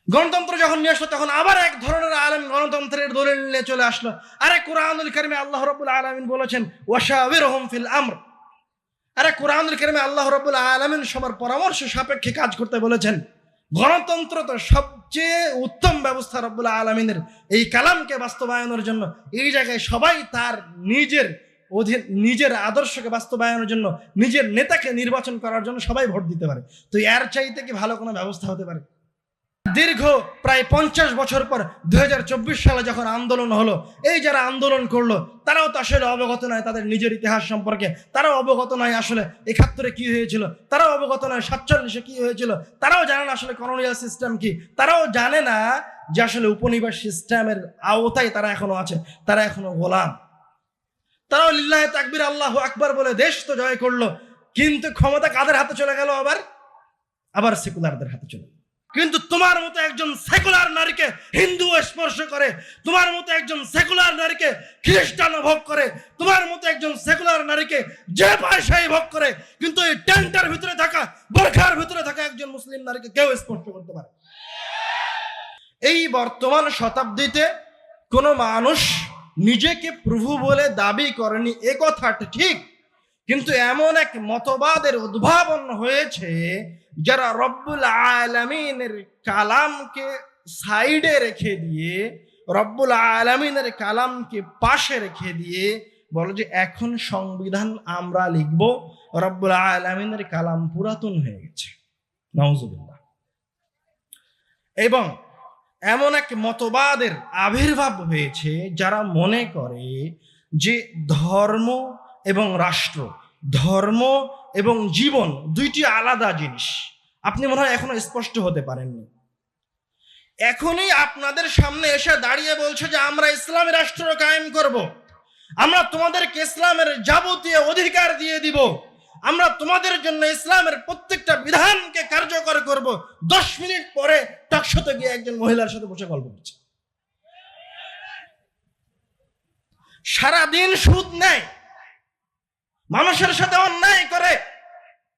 গণতন্ত্র যখন নিয়ে আসলো তখন আবার এক ধরনের আলেম গণতন্ত্রের দলিল নিয়ে চলে আসলো। আরে কুরআনুল কারীমে আল্লাহ রাব্বুল আলামিন বলেছেন ওয়াশাবিরহুম ফিল আমর। আরে কুরআনুল কারীমে আল্লাহ রাব্বুল আলামিন সবার পরামর্শ সাপেক্ষে কাজ করতে বলেছেন। গণতন্ত্র তো সবচেয়ে উত্তম ব্যবস্থা রব্বুল আলামিনের এই কালামকে বাস্তবায়নের জন্য। এই জায়গায় সবাই তার নিজের আদর্শকে বাস্তবায়নের জন্য, নিজের নেতাকে নির্বাচন করার জন্য সবাই ভোট দিতে পারে। তো এর চাইতে কি ভালো কোনো ব্যবস্থা হতে পারে? দীর্ঘ প্রায় 50 বছর পর 2024 সালে যখন আন্দোলন হলো, এই যারা আন্দোলন করলো তারাও তো আসলে অবগত নয় তাদের নিজের ইতিহাস সম্পর্কে, তারাও অবগত নয় আসলে 71-এ কি হয়েছিল, তারাও অবগত নয় 47-এ কি হয়েছিল, তারাও জানে না আসলে কলোনিয়াল সিস্টেম কি, তারাও জানে না যে আসলে উপনিবেশ সিস্টেমের আওতায় তারা এখনো আছে, তারা এখনো গোলাম। তারাও লিল্লাহে তাকবীর আল্লাহু আকবার বলে দেশ তো জয় করলো, কিন্তু ক্ষমতা কাদের হাতে চলে গেল? আবার সেকুলারদের হাতে চলে গেল। কিন্তু তোমার মতো একজন সেকুলার নারীকে হিন্দু স্পর্শ করে, তোমার মতো একজন সেকুলার নারীকে খ্রিস্টান ভোগ করে, তোমার মতো একজন সেকুলার নারীকে যে পয়সায় ভোগ করে, কিন্তু এই টেন্টের ভিতরে থাকা, বোরখার ভিতরে থাকা একজন মুসলিম নারীকে কেউ স্পর্শ করতে পারে? এই বর্তমান শতাব্দীতে কোনো মানুষ নিজেকে প্রভু বলে দাবি করেনি, এ কথাটা ঠিক, কিন্তু এমন এক মতবাদের উদ্ভাবন হয়েছে যারা রব্বুল আলামিনের কালামকে সাইডে রেখে দিয়ে, রব্বুল আলামিনের কালামকে পাশে রেখে দিয়ে বলে যে এখন সংবিধান আমরা লিখব, রব্বুল আলামিনের কালাম পুরাতন হয়ে গেছে। নাউজুবিল্লাহ। এবং এমন এক মতবাদের আবির্ভাব হয়েছে যারা মনে করে যে ধর্ম এবং রাষ্ট্র, ধর্ম এবং জীবন দুইটি আলাদা জিনিস। আপনি মনে হয় এখনো স্পষ্ট হতে পারেননি। এখনই আপনাদের সামনে এসে দাঁড়িয়ে বলছে যে আমরা ইসলামী রাষ্ট্র কায়েম করব, আমরা তোমাদেরকে ইসলামের যাবতীয় অধিকার দিয়ে দিব, আমরা তোমাদের জন্য ইসলামের প্রত্যেকটা বিধানকে কার্যকর করব। 10 মিনিট পরে টকশোতে গিয়ে একজন মহিলার সাথে বসে গল্প করছে, সারাদিন সুদ নেয়, মানুষের সাথে অন্যায় করে,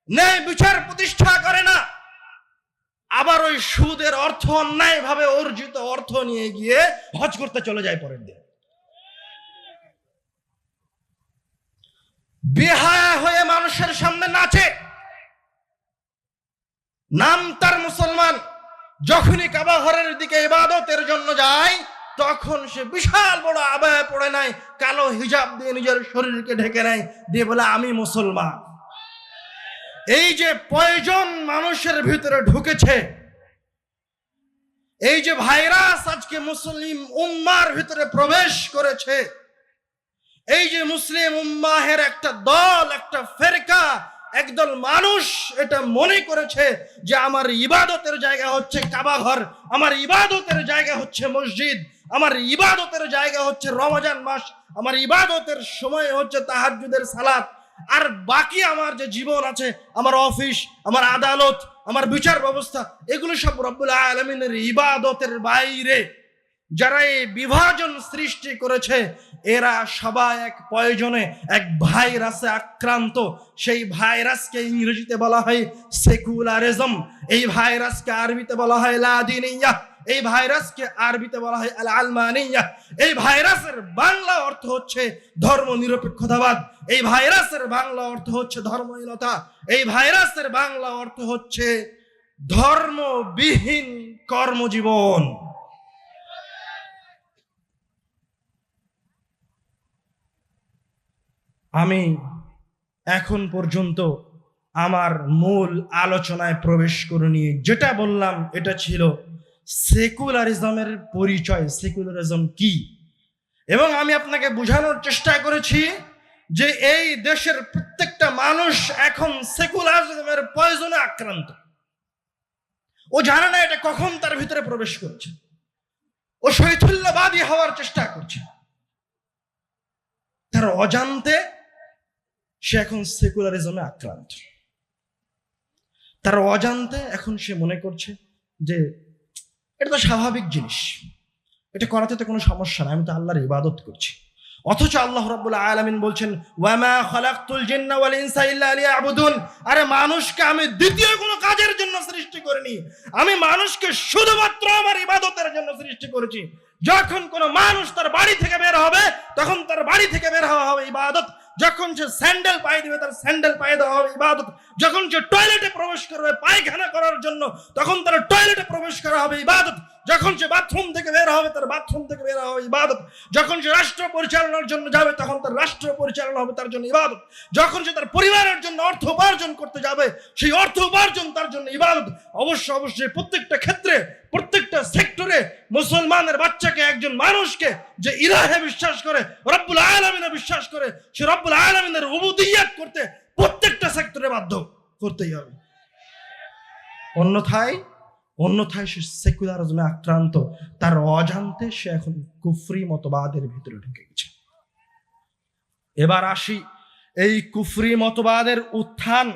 ন্যায় বিচার প্রতিষ্ঠা করে না, আবার ওই সুদের অর্থ অন্যায় ভাবে অর্জিত অর্থ নিয়ে গিয়ে হজ করতে চলে যায় পরের দিন। বেহায়া হয়ে মানুষের সামনে নাচে, নাম তার মুসলমান, যখনই কাবা ঘরের দিকে ইবাদতের জন্য যায় তখন সে বিশাল বড় আবায়া পড়ে নেয়, কালো হিজাব দিয়ে নিজের শরীরকে ঢেকে নেয়, দিয়ে বলে আমি মুসলমান। এই যে পয়জন মানুষের ভিতরে ঢুকেছে, এই যে ভাইরাস আজকে মুসলিম উম্মার ভিতরে প্রবেশ করেছে, এই যে মুসলিম উম্মাহের একটা দল, একটা ফেরকা, একদল মানুষ এটা মনে করেছে যে আমার ইবাদতের জায়গা হচ্ছে কাবা ঘর, আমার ইবাদতের জায়গা হচ্ছে মসজিদ, আমার ইবাদতের জায়গা হচ্ছে রমজান মাস, আমার ইবাদতের সময় হচ্ছে তাহাজ্জুদের সালাত, আর বাকি আমার যে জীবন আছে, আমার অফিস, আমার আদালত, আমার বিচার ব্যবস্থা, এগুলো সব রব্বুল আলামিনের ইবাদতের বাইরে। যারা এই বিভাজন সৃষ্টি করেছে এরা সবাই এক পয়জনে, এক ভাইরাসে আক্রান্ত। সেই ভাইরাসকে ইংরেজিতে বলা হয় সেকুলারিজম, এই ভাইরাসকে আরবিতে বলা হয় লাদিনিয়া, এই ভাইরাসকে আরবিতে বলা হয় আল আলমানিয়া। এই ভাইরাসের বাংলা অর্থ হচ্ছে ধর্ম নিরপেক্ষতাবাদ, এই ভাইরাসের বাংলা অর্থ হচ্ছে ধর্মহীনতা, এই ভাইরাসের বাংলা অর্থ হচ্ছে ধর্মবিহীন কর্মজীবন। আমি এখন পর্যন্ত আমার মূল আলোচনায় প্রবেশ করিনি। যেটা বললাম এটা ছিল সেকুলারিজমের পরিচয়, সেকুলারিজম কি, এবং আমি আপনাকে বোঝানোর চেষ্টা করেছি যে এই দেশের প্রত্যেকটা মানুষ এখন সেকুলারিজমের পয়জনে আক্রান্ত। ও জানে না এটা কখন তার ভিতরে প্রবেশ করছে, ও শৈথল্যবাদী হওয়ার চেষ্টা করছে, তার অজান্তে সে এখন সেকুলারিজমে আক্রান্ত। তার অজান্তে এখন সে মনে করছে যে এটা তো স্বাভাবিক জিনিস, এটা করাতে তো কোনো সমস্যা নাই, আমি তো আল্লাহর ইবাদত করছি। অথচ আল্লাহ রাব্বুল আলামিন বলছেন ওয়ামা খালাকতুল জিন্না ওয়াল ইনসা ইল্লা লিয়াবুদুন, আরে মানুষকে আমি দ্বিতীয় কোনো কাজের জন্য সৃষ্টি করিনি, আমি মানুষকে শুধুমাত্র আমার ইবাদতের জন্য সৃষ্টি করেছি। যখন কোনো মানুষ তার বাড়ি থেকে বের হবে তখন তার বাড়ি থেকে বের হওয়া হবে ইবাদত, যখন সে স্যান্ডেল পায়ে দিবে তার স্যান্ডেল পায়ে দেওয়া হবে ইবাদত, যখন সে টয়লেটে প্রবেশ করবে পায়খানা করার জন্য তখন তার টয়লেটে প্রবেশ করা হবে ইবাদত, যখন সে বাথরুম থেকে বের হবে তার বাথরুম থেকে বের হবে ইবাদত, যখন সে রাষ্ট্র পরিচালনার জন্য যাবে তখন তার রাষ্ট্র পরিচালনা হবে তার জন্য ইবাদত, যখন সে তার পরিবারের জন্য অর্থ উপার্জন করতে যাবে সেই অর্থ উপার্জন তার জন্য ইবাদত। অবশ্যই প্রত্যেকটা ক্ষেত্রে প্রত্যেকটা সেক্টরে মুসলমানের বাচ্চাকে, একজন মানুষকে যে ইলাহে বিশ্বাস করে, রব্বুল আলামিনে বিশ্বাস করে, সে রব্বুল আলামিনের উবুদিয়্যাত করতে প্রত্যেকটা সেক্টরে বাধ্য করতেই হবে। অন্যথায় সে সেকুলারিজমে আক্রান্ত, তার অজান্তে সে এখন কুফরি মতবাদের ভিতরে ঢুকে গেছে। এবার আসি এই কুফরি মতবাদের উত্থান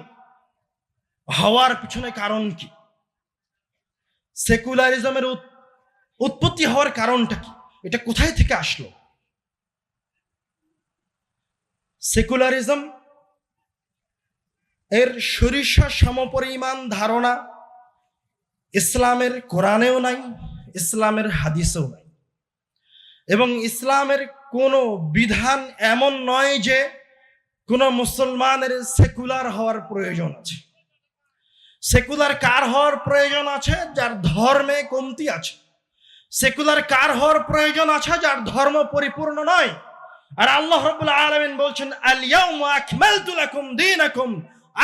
হওয়ার পিছনে কারণ কি, সেকুলারিজমের উৎপত্তি হওয়ার কারণটা কি, এটা কোথায় থেকে আসলো? সেকুলারিজম এর সরিষা সমপরিমাণ ধারণা ইসলামের কোরআনেও নাই, ইসলামের হাদিসেও নাই, এবং ইসলামের কোনো বিধান এমন নয় যে কোনো মুসলমানের সেকুলার হওয়ার প্রয়োজন আছে। সেকুলার কার হওয়ার প্রয়োজন আছে? যার ধর্মে কমতি আছে। সেকুলার কার হওয়ার প্রয়োজন আছে? যার ধর্ম পরিপূর্ণ নয়। আর আল্লাহ রাব্বুল আলামিন বলছেন আল ইয়াউমা আকমালতু লাকুম দীনাকুম,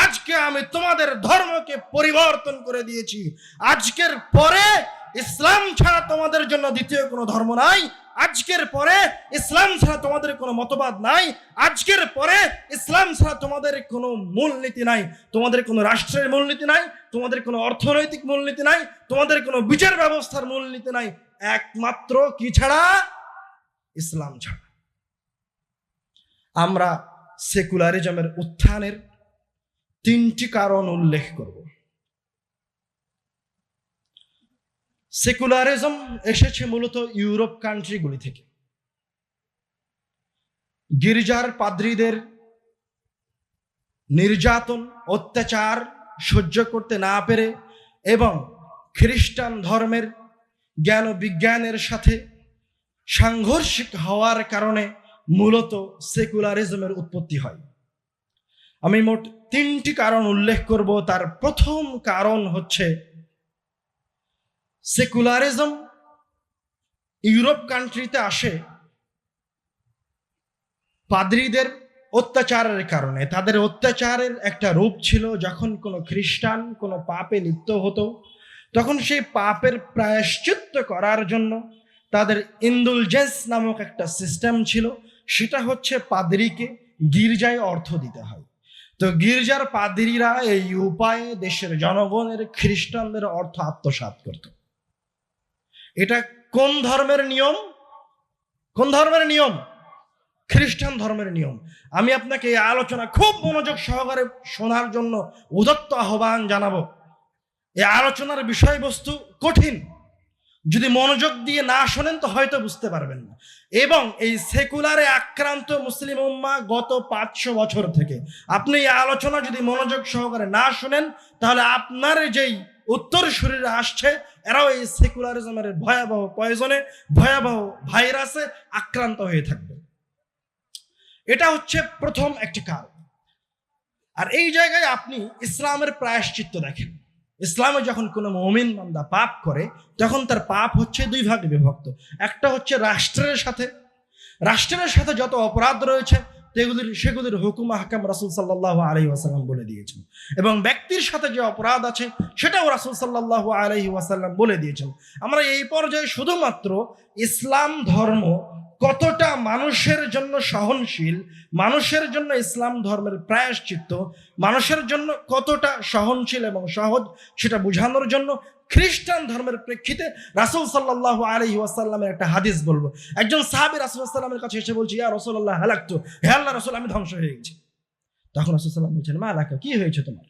আজকে আমি তোমাদের ধর্মকে পরিবর্তন করে দিয়েছি। আজকের পরে ইসলাম ছাড়া তোমাদের জন্য দ্বিতীয় কোনো ধর্ম নাই, আজকের পরে ইসলাম ছাড়া তোমাদের কোনো মতবাদ নাই, আজকের পরে ইসলাম ছাড়া তোমাদের কোনো মূলনীতি নাই, তোমাদের কোনো রাষ্ট্রের মূলনীতি নাই, তোমাদের কোনো অর্থনৈতিক মূলনীতি নাই, তোমাদের কোনো বিচার ব্যবস্থার মূলনীতি নাই, একমাত্র কি ছাড়া? ইসলাম ছাড়া। আমরা সেকুলারিজমের উত্থানের তিনটি কারণ উল্লেখ করব। সেকুলারিজম এসেছে মূলত ইউরোপ কান্ট্রিগুলি থেকে। গির্জার পাদ্রীদের নির্যাতন অত্যাচার সহ্য করতে না পেরে এবং খ্রিস্টান ধর্মের জ্ঞান ও বিজ্ঞানের সাথে সাংঘর্ষিক হওয়ার কারণে মূলত সেকুলারিজমের উৎপত্তি হয়। আমি মোট তিনটি কারণ উল্লেখ করব। তার প্রথম কারণ হচ্ছে সেকুলারিজম ইউরোপ কান্ট্রিতে আসে পাদ্রীদের অত্যাচারের কারণে। তাদের অত্যাচারের একটা রূপ ছিল, যখন কোনো খ্রিস্টান কোনো পাপে লিপ্ত হতো তখন সেই পাপের প্রায়শ্চিত্ত করার জন্য তাদের ইন্ডুলজেন্স নামক একটা সিস্টেম ছিল। সেটা হচ্ছে পাদ্রীকে গির্জায় অর্থ দিতে হয়। তো গির্জার পাদ্রীরা এই উপায়ে দেশের জনগণের খ্রিস্টানদের অর্থ আত্মসাৎ করত। এটা কোন ধর্মের নিয়ম? কোন ধর্মের নিয়ম? খ্রিস্টান ধর্মের নিয়ম। আমি আপনাকে এই আলোচনা খুব মনোযোগ সহকারে শোনার জন্য উদাত্ত আহ্বান জানাবো। এই আলোচনার বিষয়বস্তু কঠিন, যদি মনোযোগ দিয়ে না শোনেন তো হয়তো বুঝতে পারবেন না। এবং এই সেকুলারে আক্রান্ত মুসলিম উম্মাহ গত 500 বছর থেকে আপনি এই আলোচনা যদি মনোযোগ সহকারে না শোনেন তাহলে আপনার যেই উত্তর শরীরে আসছে এরাও এই সেকুলারিজমের ভয়াবহ পয়জনে, ভয়াবহ ভাইরাসে আক্রান্ত হয়ে থাকবে। এটা হচ্ছে প্রথম একটি কারণ। আর এই জায়গায় আপনি ইসলামের প্রায়শ্চিত্ত দেখেন। ইসলামে যখন কোনো মুমিন বান্দা পাপ করে তখন তার পাপ হচ্ছে দুই ভাগে বিভক্ত। একটা হচ্ছে রাষ্ট্রের সাথে যত অপরাধ রয়েছে সেগুলির হুকুম আহকাম রাসূল সাল্লাল্লাহু আলাইহি ওয়াসাল্লাম বলে দিয়েছেন, এবং ব্যক্তির সাথে যে অপরাধ আছে সেটাও রাসূল সাল্লাল্লাহু আলাইহি ওয়াসাল্লাম বলে দিয়েছেন। আমরা এই পর্যায়ে শুধুমাত্র ইসলাম ধর্ম কতটা মানুষের জন্য সহনশীল, মানুষের জন্য ইসলাম ধর্মের প্রায়শ্চিত্ত মানুষের জন্য কতটা সহনশীল এবং সহজ সেটা বোঝানোর জন্য খ্রিস্টান ধর্মের প্রেক্ষিতে রাসূল সাল্লাল্লাহু আলাইহি ওয়াসাল্লামের একটা হাদিস বলবো। একজন সাহাবী রাসূল সাল্লাল্লাহু আলাইহি ওয়াসাল্লামের কাছে এসে বলছে, ইয়া রাসূলুল্লাহ হালাকতু, হে আল্লাহর রাসূল আমি ধ্বংস হয়ে গেছি। তখন রাসূল সাল্লাল্লাহু আলাইহি ওয়াসাল্লাম বলছেন, মা লাকা, কি হয়েছে তোমার?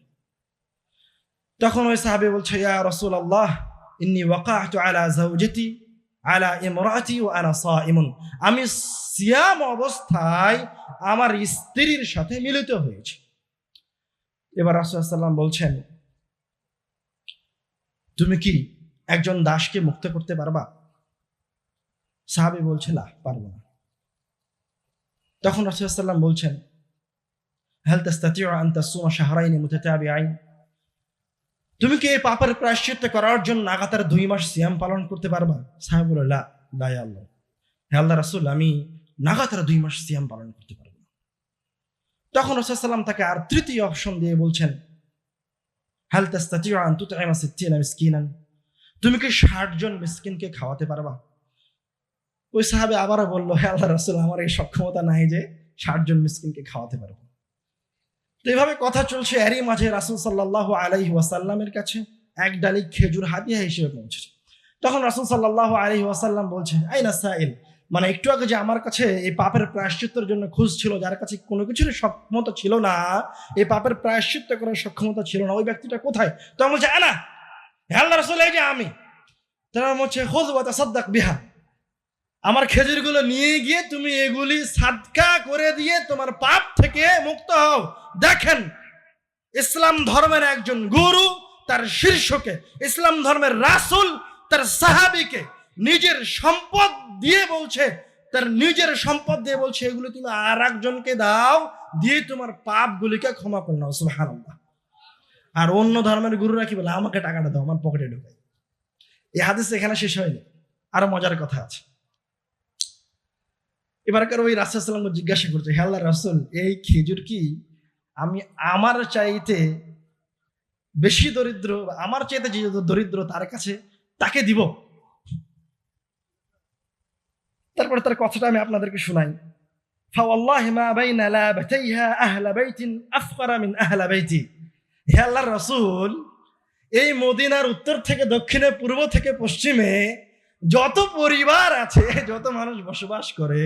তখন ওই সাহাবী বলছে, ইয়া রাসূলুল্লাহ ইন্নী ওয়াকাഅতু আলা যাওজাতি আলা ইমরাতি ওয়া আনা সাইমুন, আমি সিয়াম অবস্থায় আমার স্ত্রীর সাথে মিলিত হয়েছে। এবার রাসূলুল্লাহ সাল্লাল্লাহু আলাইহি ওয়াসাল্লাম বলছেন, তুমি কি একজন দাসকে মুক্ত করতে পারবা? সাহাবী বলছে, না, পারবো না। তখন রাসূলুল্লাহ সাল্লাল্লাহু আলাইহি ওয়াসাল্লাম বলছেন, হাল তাস্তাতিউ আন তাসুমা শাহরাইন মুতাতাবিআইন, তুমি কি এই পাপের প্রায়শ্চিত্ত করার জন্য লাগাতার 2 মাস সিয়াম পালন করতে পারবা? সাহাবী বলল, লা ইয়া আল্লাহ, হে আল্লাহ রাসূল, আমি লাগাতার 2 মাস সিয়াম পালন করতে পারবো না। তখন রাসূলুল্লাহ সাল্লাল্লাহু আলাইহি ওয়াসাল্লাম তাকে আর তৃতীয় অপশন দিয়ে বলছেন, হাল তাস্তাতিউ আন তুতঈমা 60 মিসকিনান, তুমি কি 60 জন মিসকিনকে খাওয়াতে পারবা? ওই সাহাবী আবারও বলল, হে আল্লাহ রাসূল, আমার এই সক্ষমতা নাই যে 60 জন মিসকিনকে খাওয়াতে পারবো। তো এইভাবে কথা চলছে। এরই মাঝে রাসূল সাল্লাল্লাহু আলাইহি ওয়াসাল্লামের কাছে এক ডালি খেজুর হাদিয়া হিসেবে পৌঁছেছে। তখন রাসূল সাল্লাল্লাহু আলাইহি ওয়াসাল্লাম বলছে, আইনা সাইল, মানে একটু আগে যে আমার কাছে এই পাপের প্রায়শ্চিত্তের জন্য খুঁজছিল, যার কাছে কোনো কিছুর সক্ষমতা ছিল না, এই পাপের প্রায়শ্চিত্ত করার সক্ষমতা ছিল না, ওই ব্যক্তিটা কোথায়? তখন বলছে, আনা, হে আল্লাহর রাসূল, এই যে আমি। তারা বলছে, খুয ওয়া তাসাদ্দাক বিহা, আমার খেজুরগুলো নিয়ে গিয়ে তুমি এগুলি সাদকা করে দিয়ে তোমার পাপ থেকে মুক্ত হও। দেখেন, ইসলাম ধর্মের একজন গুরু তার শীর্ষকে, ইসলাম ধর্মের রাসূল তার সাহাবীকে নিজের সম্পদ দিয়ে বলছে, তার নিজের সম্পদ দিয়ে বলছে, এগুলো তুমি আর একজনকে দাও, দিয়ে তোমার পাপগুলিকে ক্ষমা করে নাও। সুবহানাল্লাহ। আর অন্য ধর্মের গুরুরা কি বলে, আমাকে টাকাটা দাও, আমার পকেটে ঢোকাই। এই হাদিস এখানে শেষ হয়নি, আরো মজার কথা আছে। এবারকার ওই রাসূল সাল্লাল্লাহু আলাইহি ওয়াসাল্লাম জিজ্ঞাসা করছে, হে আল্লাহর রাসূল, এই খেজুর কি আমি আমার চাইতে বেশি দরিদ্র, আমার চাইতে যে দরিদ্র তার কাছে তাকে দিব? তারপরে তার কথাটা আমি আপনাদেরকে শোনাই। ফাওয়াল্লাহি মা বাইনা লাবাতাইহা আহলা বাইতিন আফকারা মিন আহলা বাইতি। হে আল্লাহর রাসূল, এই মদিনার উত্তর থেকে দক্ষিণে, পূর্ব থেকে পশ্চিমে যত পরিবার আছে, যত মানুষ বসবাস করে,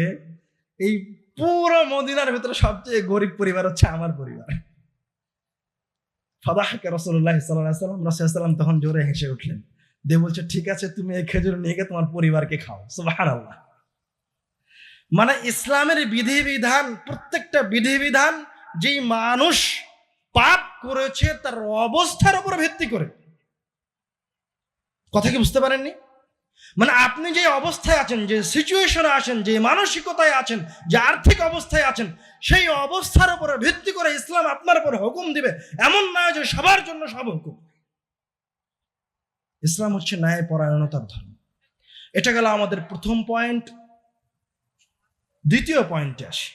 এই পুরো মদিনার ভিতরে সবচেয়ে গরিব পরিবার হচ্ছে আমার পরিবার। ফাদাহাকা রাসূলুল্লাহ সাল্লাল্লাহু আলাইহি ওয়াসাল্লাম, রাসূলুল্লাহ সাল্লাল্লাহু আলাইহি ওয়াসাল্লাম তখন জোরে হেসে উঠলেন, দিয়ে বলছে, ঠিক আছে, তুমি এই খেজুর নিয়ে গিয়ে তোমার পরিবারকে খাও। সুবহানাল্লাহ। মানে ইসলামের বিধিবিধান, প্রত্যেকটা বিধিবিধান যেই মানুষ পাপ করেছে তার অবস্থার উপর ভিত্তি করে। কথা কি বুঝতে পারেননি? মানে আপনি যে অবস্থায় আছেন, যে সিচুয়েশনে আছেন, যে মানসিকতায় আছেন, যে আর্থিক অবস্থায় আছেন, সেই অবস্থার উপরে ভিত্তি করে ইসলাম আপনার উপর হুকুম দিবে, এমন না যে সবার জন্য সব হুকুম। ইসলাম হচ্ছে ন্যায় পরায়ণতার ধর্ম। এটা গেল আমাদের প্রথম পয়েন্ট। দ্বিতীয় পয়েন্টে আসি।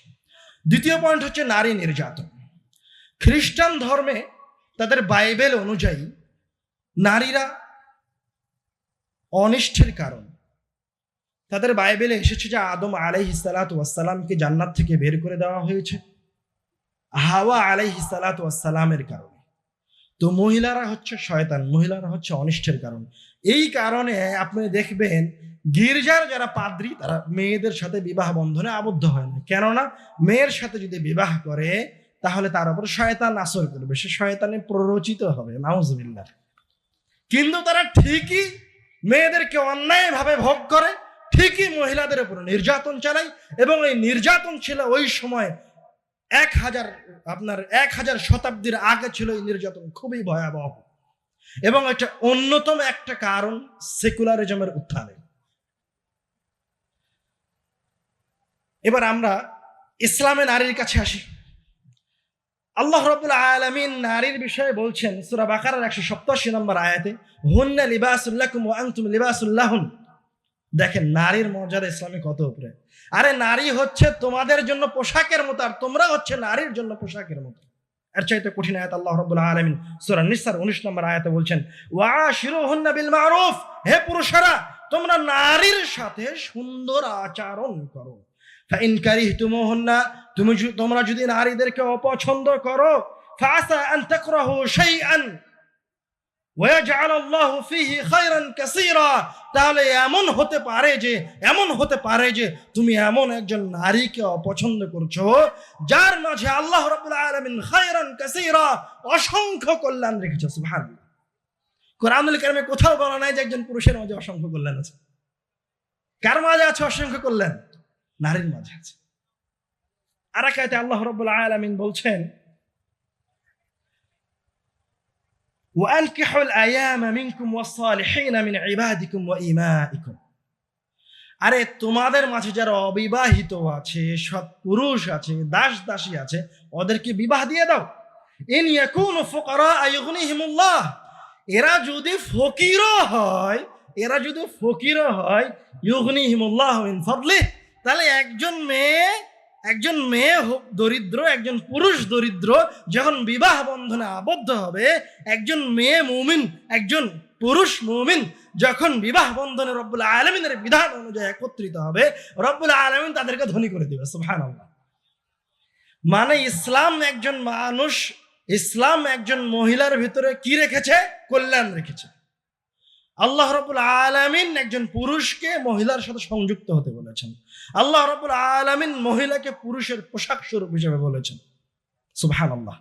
দ্বিতীয় পয়েন্ট হচ্ছে নারী নির্যাতন। খ্রিস্টান ধর্মে তাদের বাইবেল অনুযায়ী নারীরা অনিষ্টের কারণ। তাদের বাইবেলে এসেছে যে আদম আলাইহিস সালাতু ওয়াস সালামকে জান্নাত থেকে বের করে দেওয়া হয়েছে হাওয়া আলাইহিস সালাতু ওয়াস সালামের কারণে। তো মহিলারা হচ্ছে শয়তান, মহিলারা হচ্ছে অনিষ্টের কারণ। এই কারণে আপনি দেখবেন গির্জার যারা পাদ্রী তারা মেয়েদের সাথে বিবাহ বন্ধনে আবদ্ধ হয় না, কেননা মেয়ের সাথে যদি বিবাহ করে তাহলে তার উপর শয়তান আসর করবে, সে শয়তানে প্ররোচিত হবে, নাউজুবিল্লাহ। কিন্তু তারা ঠিকই মেয়েদেরকে অন্যায়ভাবে ভোগ করে, ঠিকই মহিলাদের উপর নির্যাতন চালায়, এবং এই নির্যাতন ছিল ওই সময় 1000 শতাব্দীর আগে ছিল এই নির্যাতন খুবই ভয়াবহ, এবং এটা অন্যতম একটা কারণ সেকুলারিজমের উত্থানে। এবার আমরা ইসলামে নারীর কাছে আসি। আল্লাহ রাব্বুল আলামিন নারীর বিষয়ে বলছেন সূরা বাকারার 187 নম্বর আয়াতে, হুন্না লিবাসুল লাকুম ওয়া আনতুম লিবাসুল লাহুন। দেখেন নারীর মর্যাদা ইসলামে কত উপরে। আরে নারী হচ্ছে তোমাদের জন্য পোশাকের মতো, আর তোমরা হচ্ছে নারীর জন্য পোশাকের মতো। এর চাইতে কঠিন আয়াত আল্লাহ রাব্বুল আলামিন সূরা নিসার 19 নম্বর আয়াতে বলছেন, ওয়াশিরুহুন্না বিল মারুফ। হে পুরুষেরা, তোমরা নারীর সাথে সুন্দর আচরণ করো। ফাইন কারিহতুমুহুন্না, তোমরা যদি নারীদেরকে অপছন্দ করো, ফাসা আন তাকরাহু শাইআন ওয়া ইয়াজআলাল্লাহু ফীহি খায়রান কাসীরা, তাহলে এমন হতে পারে যে তুমি এমন একজন নারীকে অপছন্দ করছো যার মাঝে আল্লাহ রাব্বুল আলামিন খায়রান কাসীরা, অসংখ্য কল্যাণ রেখেছে। সুবহানাল্লাহ। কোরআনুল কারীমে কোথাও বলা নাই যে একজন পুরুষের মাঝে অসংখ্য কল্যাণ আছে। কার মাঝে আছে অসংখ্য কল্যাণ? নারীর মাঝে আছে। আর এক আয়াতে আল্লাহ রাব্বুল আলামিন বলছেন, وأنكحوا الأيام منكم والصالحين من عبادكم وإمائكم। আরে তোমাদের মাঝে যারা অবিবাহিত আছে, সৎ পুরুষ আছে, দাস দাসী আছে, ওদেরকে বিবাহ দিয়ে দাও। ইন ইয়াকুনু ফুকারা ইউগনিহিমুল্লাহ, এরা যদি ফকিরও হয় ইউগনিহিমুল্লাহ মিন ফাদলিহ, তাহলে একজন মেয়ে হোক দরিদ্র, একজন পুরুষ দরিদ্র, যখন বিবাহ বন্ধনে আবদ্ধ হবে, একজন মেয়ে মুমিন, একজন পুরুষ মুমিন যখন বিবাহ বন্ধনে রব্বুল আলামিনের বিধান অনুযায়ী একত্রিত হবে, রব্বুল আলামিন তাদেরকে ধনী করে দেবে। সুবহানাল্লাহ। মানে ইসলাম একজন মহিলার ভিতরে কি রেখেছে? কল্যাণ রেখেছে। আল্লাহ রাব্বুল আলামিন একজন পুরুষকে মহিলার সাথে সংযুক্ত হতে বলেছেন। আল্লাহ রাব্বুল আলামিন মহিলাকে পুরুষের পোশাক স্বরূপ হিসেবে বলেছেন। সুবহানাল্লাহ।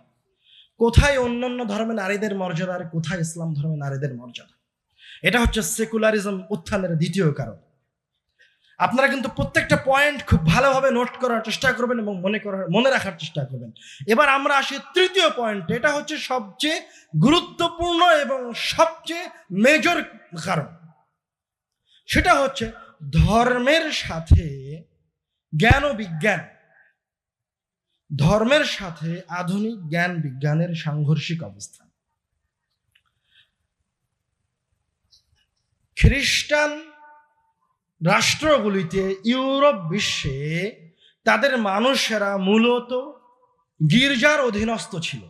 কোথায় অন্যান্য ধর্মে নারীদের মর্যাদা আর কোথায় ইসলাম ধর্মে নারীদের মর্যাদা? এটা হচ্ছে সেকুলারিজম উত্থানের দ্বিতীয় কারণ। আপনারা কিন্তু প্রত্যেকটা পয়েন্ট খুব ভালোভাবে নোট করার চেষ্টা করবেন এবং মনে রাখার চেষ্টা করবেন। এবার আমরা আসি তৃতীয় পয়েন্ট। এটা হচ্ছে সবচেয়ে গুরুত্বপূর্ণ এবং সবচেয়ে মেজর কারণ। সেটা হচ্ছে ধর্মের সাথে জ্ঞান ও বিজ্ঞান, ধর্মের সাথে আধুনিক জ্ঞান বিজ্ঞানের সাংঘর্ষিক অবস্থান। খ্রিস্টান রাষ্ট্রগুলিতে, ইউরোপ বিশ্বে তাদের মানুষেরা মূলত গির্জার অধীনস্থ ছিল।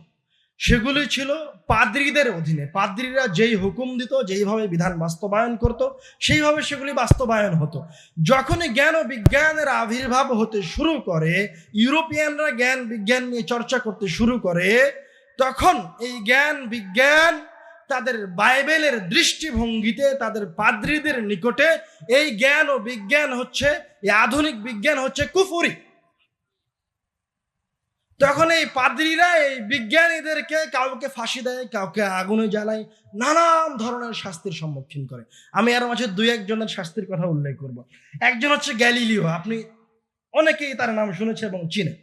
সেগুলি ছিল পাদ্রীদের অধীনে। পাদ্রীরা যেই হুকুম দিত, যেইভাবে বিধান বাস্তবায়ন করত, সেইভাবে সেগুলি বাস্তবায়ন হতো। যখনই জ্ঞান ও বিজ্ঞানের আবির্ভাব হতে শুরু করে, ইউরোপিয়ানরা জ্ঞান বিজ্ঞান নিয়ে চর্চা করতে শুরু করে, তখন এই জ্ঞান বিজ্ঞান তাদের বাইবেলের দৃষ্টিভঙ্গিতে, তাদের পাদ্রীদের নিকটে এই জ্ঞান ও বিজ্ঞান হচ্ছে, এই আধুনিক বিজ্ঞান হচ্ছে কুফরি। তখন এই পাদ্রীরা এই বিজ্ঞানীদেরকে কাউকে ফাঁসি দেয়, কাউকে আগুনে জ্বালায়, নানান ধরনের শাস্তির সম্মুখীন করে। আমি এর মাঝে দুই একজনের শাস্তির কথা উল্লেখ করব। একজন হচ্ছে গ্যালিলিও, আপনি অনেকেই তার নাম শুনেছে এবং চিনে।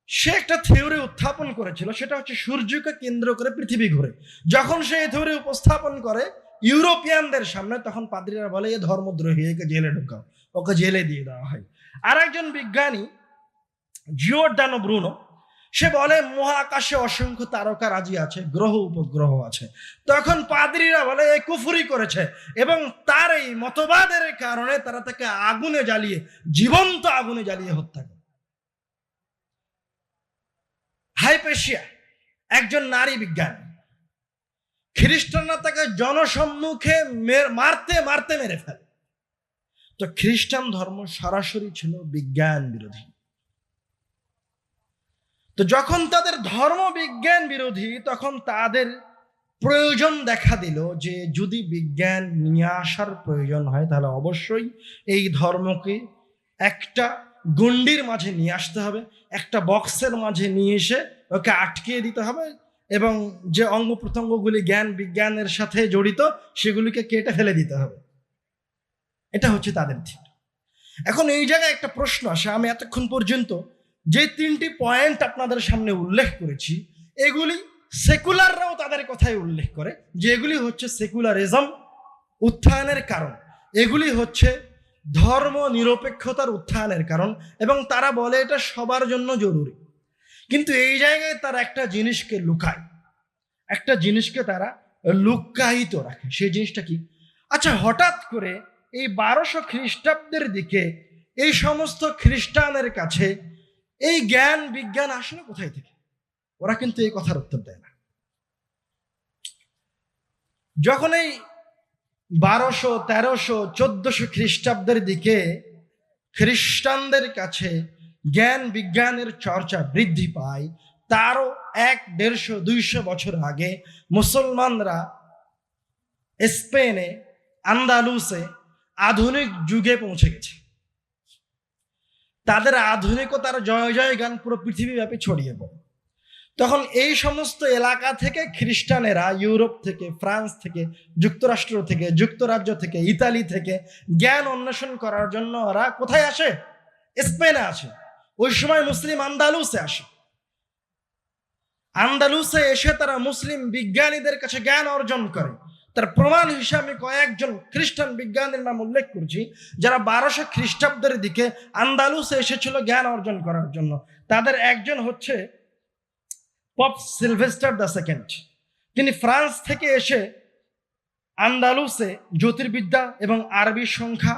সে একটা থিওরি উত্থাপন করেছিল, সেটা হচ্ছে সূর্যকে কেন্দ্র করে পৃথিবী ঘুরে। যখন সে এই থিওরি উপস্থাপন করে ইউরোপিয়ানদের সামনে, তখন পাদ্রীরা বলে এ ধর্মদ্রোহী, একে জেলে ঢুকাও, ওকে জেলে দিয়ে দেওয়া হয়। আর একজন বিজ্ঞানী জিওর্দানো ব্রুনো, সে বলে মহাকাশে অসংখ্য তারকারাজি আছে, গ্রহ উপগ্রহ আছে। তখন পাদ্রীরা বলে এ কুফরি করেছে, এবং তার এই মতবাদের কারণে তারা তাকে আগুনে জ্বালিয়ে, জীবন্ত আগুনে জ্বালিয়ে হত্যা করে। হাইপেশিয়া একজন নারী বিজ্ঞানী, খ্রিস্টানরা তাকে জনসম্মুখে মারতে মারতে মেরে ফেলে। তো খ্রিস্টান ধর্ম সরাসরি ছিল বিজ্ঞান বিরোধী। তো যখন তাদের ধর্ম বিজ্ঞান বিরোধী, তখন তাদের প্রয়োজন দেখা দিল যে যদি বিজ্ঞান নিয়ে আসার প্রয়োজন হয়, তাহলে অবশ্যই এই ধর্মকে একটা গণ্ডির মাঝে নিয়ে আসতে হবে, একটা বক্সের মাঝে নিয়ে এসে ওকে আটকিয়ে দিতে হবে, এবং যে অঙ্গ প্রত্যঙ্গগুলি জ্ঞান বিজ্ঞানের সাথে জড়িত সেগুলিকে কেটে ফেলে দিতে হবে। এটা হচ্ছে তাদের ঠিক। এখন এই জায়গায় একটা প্রশ্ন আসে, আমি এতক্ষণ পর্যন্ত যে তিনটি পয়েন্ট আপনাদের সামনে উল্লেখ করেছি, এগুলি সেকুলাররাও তাদের কথাই উল্লেখ করে যে এগুলি হচ্ছে সেকুলারিজম উত্থানের কারণ, এগুলি হচ্ছে ধর্ম নিরপেক্ষতার উত্থানের কারণ, এবং তারা বলে এটা সবার জন্য জরুরি। কিন্তু এই জায়গায় তারা একটা জিনিসকে লুকায়, একটা জিনিসকে তারা লুকায়িত রাখে। সেই জিনিসটা কি? আচ্ছা, হঠাৎ করে এই 1200 খ্রিস্টাব্দের দিকে এই সমস্ত খ্রিস্টানের কাছে এই জ্ঞান বিজ্ঞান আসলে কোথায় থেকে? ওরা কিন্তু এই কথার উত্তর দেয় না। যখন এই 1200, 1300, 1400 খ্রিস্টাব্দের দিকে খ্রিস্টানদের কাছে জ্ঞান বিজ্ঞানের চর্চা বৃদ্ধি পায়, তারও 100, 150, 200 বছর আগে মুসলমানরা স্পেনে, আন্দালুসে আধুনিক যুগে পৌঁছে গেছে। তাদের আধুনিকতার জয় জয় গান পুরো পৃথিবীব্যাপী ছড়িয়ে পড়ে। তখন এই সমস্ত এলাকা থেকে খ্রিস্টানেরা ইউরোপ থেকে, ফ্রান্স থেকে, যুক্তরাষ্ট্র থেকে, যুক্তরাজ্য থেকে, ইতালি থেকে জ্ঞান অন্বেষণ করার জন্য ওরা কোথায় আসে? স্পেনে আছে, ওই সময় মুসলিম আন্দালুসে আসে। আন্দালুসে এসে তারা মুসলিম বিজ্ঞানীদের কাছে জ্ঞান অর্জন করে। তার প্রমাণ হিসাবে কয়েকজন খ্রিস্টান বিজ্ঞানীর নাম উল্লেখ করছি, যারা 1200 খ্রিস্টাব্দের দিকে আন্দালুসে এসেছিল জ্ঞান অর্জন করার জন্য। তাদের একজন হচ্ছে পপ সিলভেস্টার দ্য সেকেন্ড। তিনি ফ্রান্স থেকে এসে আন্দালুসে জ্যোতির্বিদ্যা এবং আরবি সংখ্যা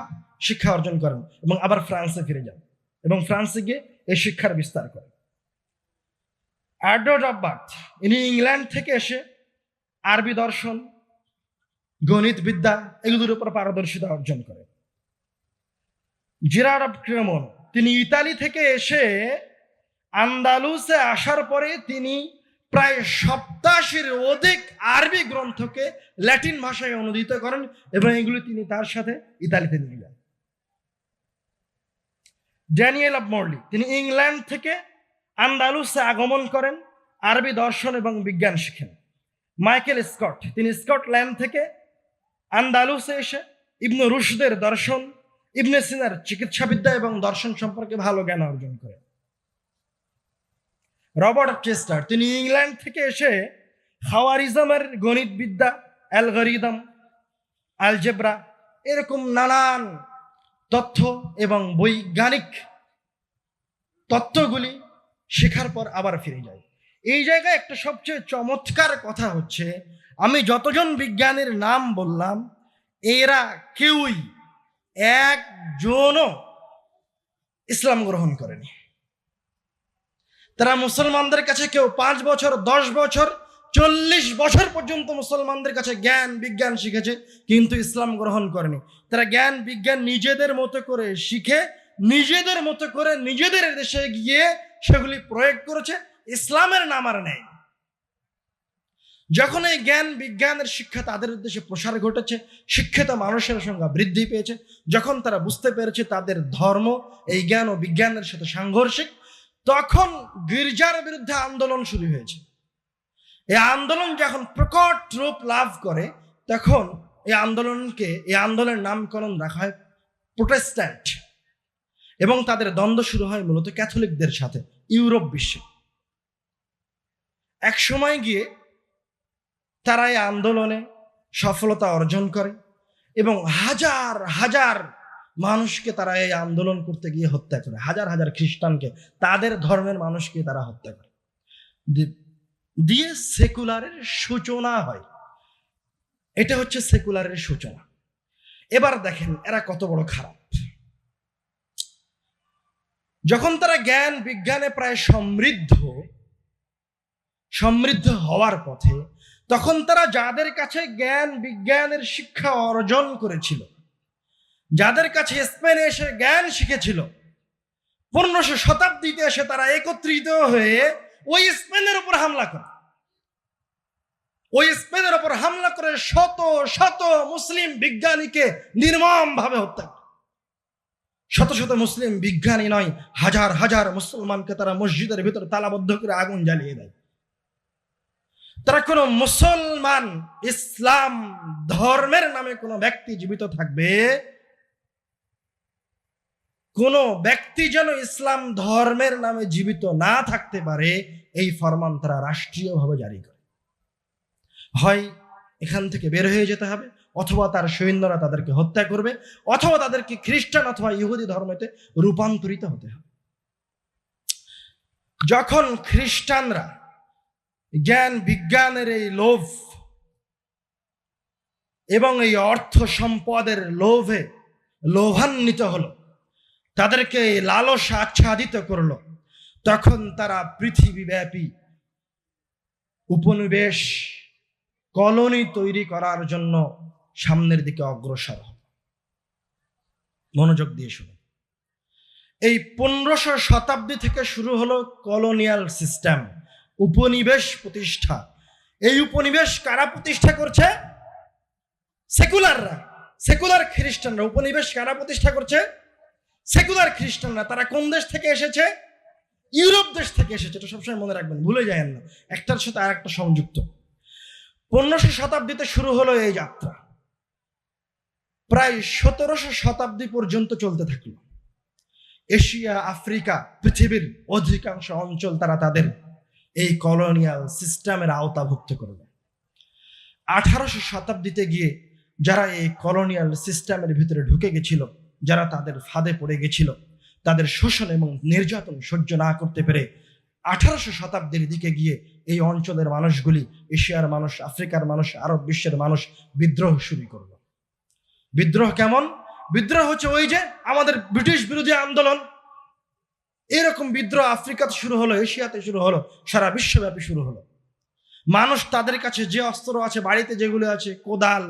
শিক্ষা অর্জন করেন এবং আবার ফ্রান্সে ফিরে যান এবং ফ্রান্সে গিয়ে এই শিক্ষার বিস্তার করেন। এডওয়ার্ড অফ বার্থ, ইনি ইংল্যান্ড থেকে এসে আরবি দর্শন, গণিত বিদ্যা এগুলোর উপর পারদর্শিতা অর্জন করেন। জেরার্ড অফ ক্রেমন, তিনি ইতালি থেকে এসে আন্দালুসে আসার পরে তিনি প্রায় 87-র অধিক আরবি গ্রন্থকে ল্যাটিন ভাষায় অনুদিত করেন এবং এগুলি তিনি তার সাথে ইতালিতে নিয়ে যান। ড্যানিয়েল অফ মর্লি, তিনি ইংল্যান্ড থেকে আন্দালুসে আগমন করেন, আরবি দর্শন এবং বিজ্ঞান শিখেন। মাইকেল স্কট, তিনি স্কটল্যান্ড থেকে আন্দালুসে এসে ইবনে রুশদের দর্শন, ইবনে সিনার চিকিৎসাবিদ্যা এবং দর্শন সম্পর্কে ভালো জ্ঞান অর্জন করেন। রবার্ট চেস্টার, তিনি ইংল্যান্ড থেকে এসে খাওয়ারিজমের গণিত বিদ্যা, অ্যালগরিদম, আলজেব্রা এরকম নানান তথ্য এবং বৈজ্ঞানিক তত্ত্বগুলি শেখার পর আবার ফিরে যায়। এই জায়গায় একটা সবচেয়ে চমৎকার কথা হচ্ছে, আমি যতজন বিজ্ঞানীর নাম বললাম এরা কেউই একজনও ইসলাম গ্রহণ করেনি। তারা মুসলমানদের কাছে কেউ 5 বছর, 10 বছর, 40 বছর পর্যন্ত মুসলমানদের কাছে জ্ঞান বিজ্ঞান শিখেছে, কিন্তু ইসলাম গ্রহণ করেনি। তারা জ্ঞান বিজ্ঞান নিজেদের মতো করে শিখে, নিজেদের মতো করে নিজেদের দেশে গিয়ে সেগুলি প্রয়োগ করেছে, ইসলামের নাম আর নেই। যখন এই জ্ঞান বিজ্ঞানের শিক্ষা তাদের দেশে প্রসার ঘটেছে, শিক্ষিত মানুষের সংখ্যা বৃদ্ধি পেয়েছে, যখন তারা বুঝতে পেরেছে তাদের ধর্ম এই জ্ঞান ও বিজ্ঞানের সাথে সাংঘর্ষিক, তখন গির্জার বিরুদ্ধে আন্দোলন শুরু হয়েছে। এই আন্দোলন যখন প্রকট রূপ লাভ করে, তখন এই আন্দোলনের নামকরণ রাখা হয় প্রোটেস্ট্যান্ট এবং তাদের দ্বন্দ্ব শুরু হয় মূলত ক্যাথলিকদের সাথে ইউরোপ বিশ্বে। এক সময় গিয়ে তারা এই আন্দোলনে সফলতা অর্জন করে এবং হাজার হাজার মানুষকে তারা এই আন্দোলন করতে গিয়ে হত্যা করে, হাজার হাজার খ্রিস্টানকে, তাদের ধর্মের মানুষকে তারা হত্যা করে দিয়ে সেকুলারের সূচনা হয়। এটা হচ্ছে সেকুলারের সূচনা। এবার দেখেন এরা কত বড় খারাপ। যখন তারা জ্ঞান বিজ্ঞানে প্রায় সমৃদ্ধ হওয়ার পথে, তখন তারা যাদের কাছে জ্ঞান বিজ্ঞানের শিক্ষা অর্জন করেছিল, যাদের কাছে স্পেনে এসে জ্ঞান শিখেছিল, 1500 শতাব্দীতে এসে তারা একত্রিত হয়ে ওই স্পেনের উপর হামলা করে। ওই স্পেনের উপর হামলা করে শত শত মুসলিম বিজ্ঞানীকে নির্মম ভাবে হত্যা করে। শত শত মুসলিম বিজ্ঞানী নয়, হাজার হাজার মুসলমানকে তারা মসজিদের ভিতরে তালাবদ্ধ করে আগুন জ্বালিয়ে দেয়। তারা কোনো মুসলমান ইসলাম ধর্মের নামে কোনো ব্যক্তি জীবিত থাকবে, কোনো ব্যক্তি যেন ইসলাম ধর্মের নামে জীবিত না থাকতে পারে, এই ফরমান তারা রাষ্ট্রীয়ভাবে জারি করে। হয় এখান থেকে বের হয়ে যেতে হবে, অথবা তার সৈন্যরা তাদেরকে হত্যা করবে, অথবা তাদেরকে খ্রিস্টান অথবা ইহুদি ধর্মেতে রূপান্তরিত হতে হবে। যখন খ্রিস্টানরা জ্ঞান বিজ্ঞানের এই লোভ এবং এই অর্থ সম্পদের লোভে লোভান্বিত হলো, তাদেরকে লালসা আচ্ছাদিত করলো, তখন তারা পৃথিবীব্যাপী উপনিবেশ কলোনি তৈরি করার জন্য সামনের দিকে অগ্রসর হবে। মনোযোগ দিয়ে শুনুন। এই 1500 শতাব্দী থেকে শুরু হলো কলোনিয়াল সিস্টেম, উপনিবেশ প্রতিষ্ঠা। এই উপনিবেশ কারা প্রতিষ্ঠা করছে? সেকুলাররা, সেকুলার খ্রিস্টানরা। উপনিবেশ কারা প্রতিষ্ঠা করছে? সেকুলার খ্রিস্টানরা। তারা কোন দেশ থেকে এসেছে? ইউরোপ দেশ থেকে এসেছে। এটা সবসময় মনে রাখবেন, ভুলে যায়েন না, একটার সাথে আর একটা সংযুক্ত। 1500 শতাব্দীতে শুরু হলো এই যাত্রা, প্রায় 1700 শতাব্দী পর্যন্ত চলতে থাকলো। এশিয়া, আফ্রিকা, পৃথিবীর অধিকাংশ অঞ্চল তারা তাদের এই কলোনিয়াল সিস্টেমের আওতাভুক্ত করবে। 1800 শতাব্দীতে গিয়ে যারা এই কলোনিয়াল সিস্টেমের ভিতরে ঢুকে গেছিল, যারা তাদের ফাঁদে পড়ে গেছিল, তাদের শোষণ এবং নির্যাতন সহ্য না করতে পেরে 1800 শতাব্দীর দিকে গিয়ে এই অঞ্চলের মানুষগুলি, এশিয়ার মানুষ, আফ্রিকার মানুষ, আরব বিশ্বের মানুষ বিদ্রোহ শুরু করলো। বিদ্রোহ কেমন? বিদ্রোহ হচ্ছে ওই যে আমাদের ব্রিটিশ বিরোধী আন্দোলন, এরকম বিদ্রোহ আফ্রিকাতে শুরু হলো, এশিয়াতে শুরু হলো, সারা বিশ্বব্যাপী শুরু হলো। মানুষ তাদের কাছে যে অস্ত্র আছে, বাড়িতে যেগুলো আছে, কোদাল,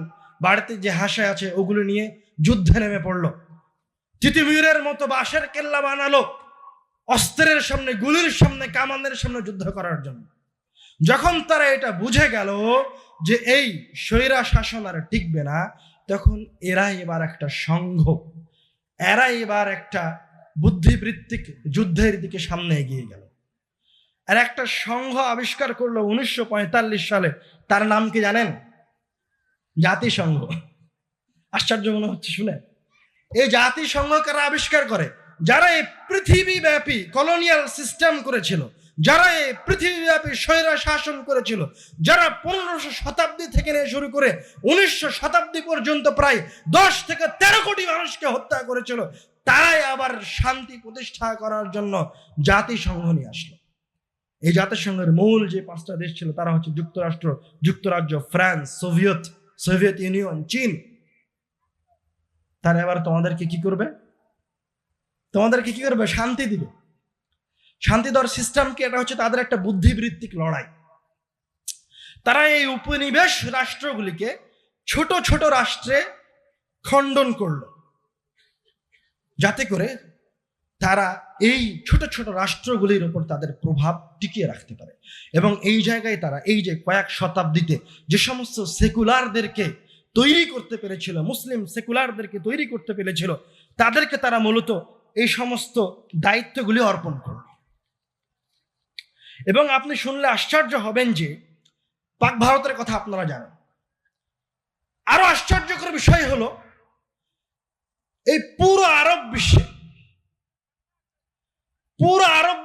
বাড়িতে যে হাসা আছে, ওগুলো নিয়ে যুদ্ধে নেমে পড়লো। তিতুমিরের মতো বাঁশের কেল্লা বানালো অস্ত্রের সামনে, গুলির সামনে, কামানের সামনে যুদ্ধ করার জন্য। যখন তারা এটা বুঝে গেল যে এই স্বৈরা শাসন আর টিকবে না, তখন এরা এবার একটা সংঘ, এরা এবার একটা বুদ্ধিবৃত্তিক যুদ্ধের দিকে সামনে এগিয়ে গেল। আর একটা সংঘ আবিষ্কার করলো 1945 সালে। তার নাম কি জানেন? জাতিসংঘ। আশ্চর্য মনে হচ্ছে শুনে। এই জাতিসংঘ কারা আবিষ্কার করে? যারা এই পৃথিবীব্যাপী কলোনিয়াল সিস্টেম করেছিল, যারা এই পৃথিবীব্যাপী স্বৈরা শাসন করেছিল, যারা 1500 শতাব্দী থেকে নিয়ে শুরু করে 1900 শতাব্দী পর্যন্ত প্রায় 10 থেকে 13 কোটি মানুষকে হত্যা করেছিল, তারাই আবার শান্তি প্রতিষ্ঠা করার জন্য জাতিসংঘ নিয়ে আসলো। এই জাতিসংঘের মূল যে 5টা দেশ ছিল তারা হচ্ছে যুক্তরাষ্ট্র, যুক্তরাজ্য, ফ্রান্স, সোভিয়েত ইউনিয়ন, চীন। তারা এবার তোমাদেরকে কি করবে? শান্তি দিবে। শান্তি দেওয়ার সিস্টেম কি? এটা হচ্ছে তাদের একটা বুদ্ধিবৃত্তিক লড়াই। তারা এই উপনিবেশ রাষ্ট্রগুলিকে ছোট ছোট রাষ্ট্রে খণ্ডন করলো, যাতে করে তারা এই ছোট ছোট রাষ্ট্রগুলির উপর তাদের প্রভাব টিকিয়ে রাখতে পারে। এবং এই জায়গায় তারা এই যে কয়েক শতাব্দীতে যে সমস্ত সেকুলারদেরকে তৈরি করতে পেরেছিল, মুসলিম সেকুলারদেরকে তৈরি করতে পেরেছিল, তাদেরকে তারা মূলত এই সমস্ত দায়িত্বগুলি অর্পণ করল। এবং আপনি শুনলে আশ্চর্য হবেন যে পাক ভারতের কথা আপনারা জানেন। আরো আশ্চর্যকর বিষয় হলো, এই পুরো আরব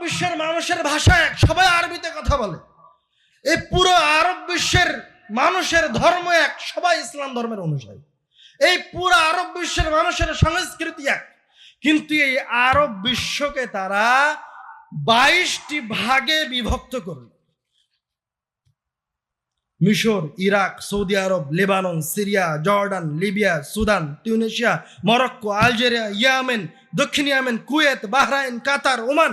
বিশ্বের মানুষের ভাষা এক, সবাই আরবিতে কথা বলে। এই পুরো আরব বিশ্বের মানুষের ধর্ম এক, সবাই ইসলাম ধর্মের অনুসারী। এই পুরো আরব বিশ্বের মানুষের সংস্কৃতি এক, কিন্তু এই আরব বিশ্বকে তারা 22টি ভাগে বিভক্ত করল। মিশর, Iraq, Saudi Arab, Lebanon, Syria, Jordan, Libya, Sudan, Tunisia, Morocco, Algeria, Yemen, দক্ষিণ Yemen, Kuwait, Bahrain, Qatar, Oman,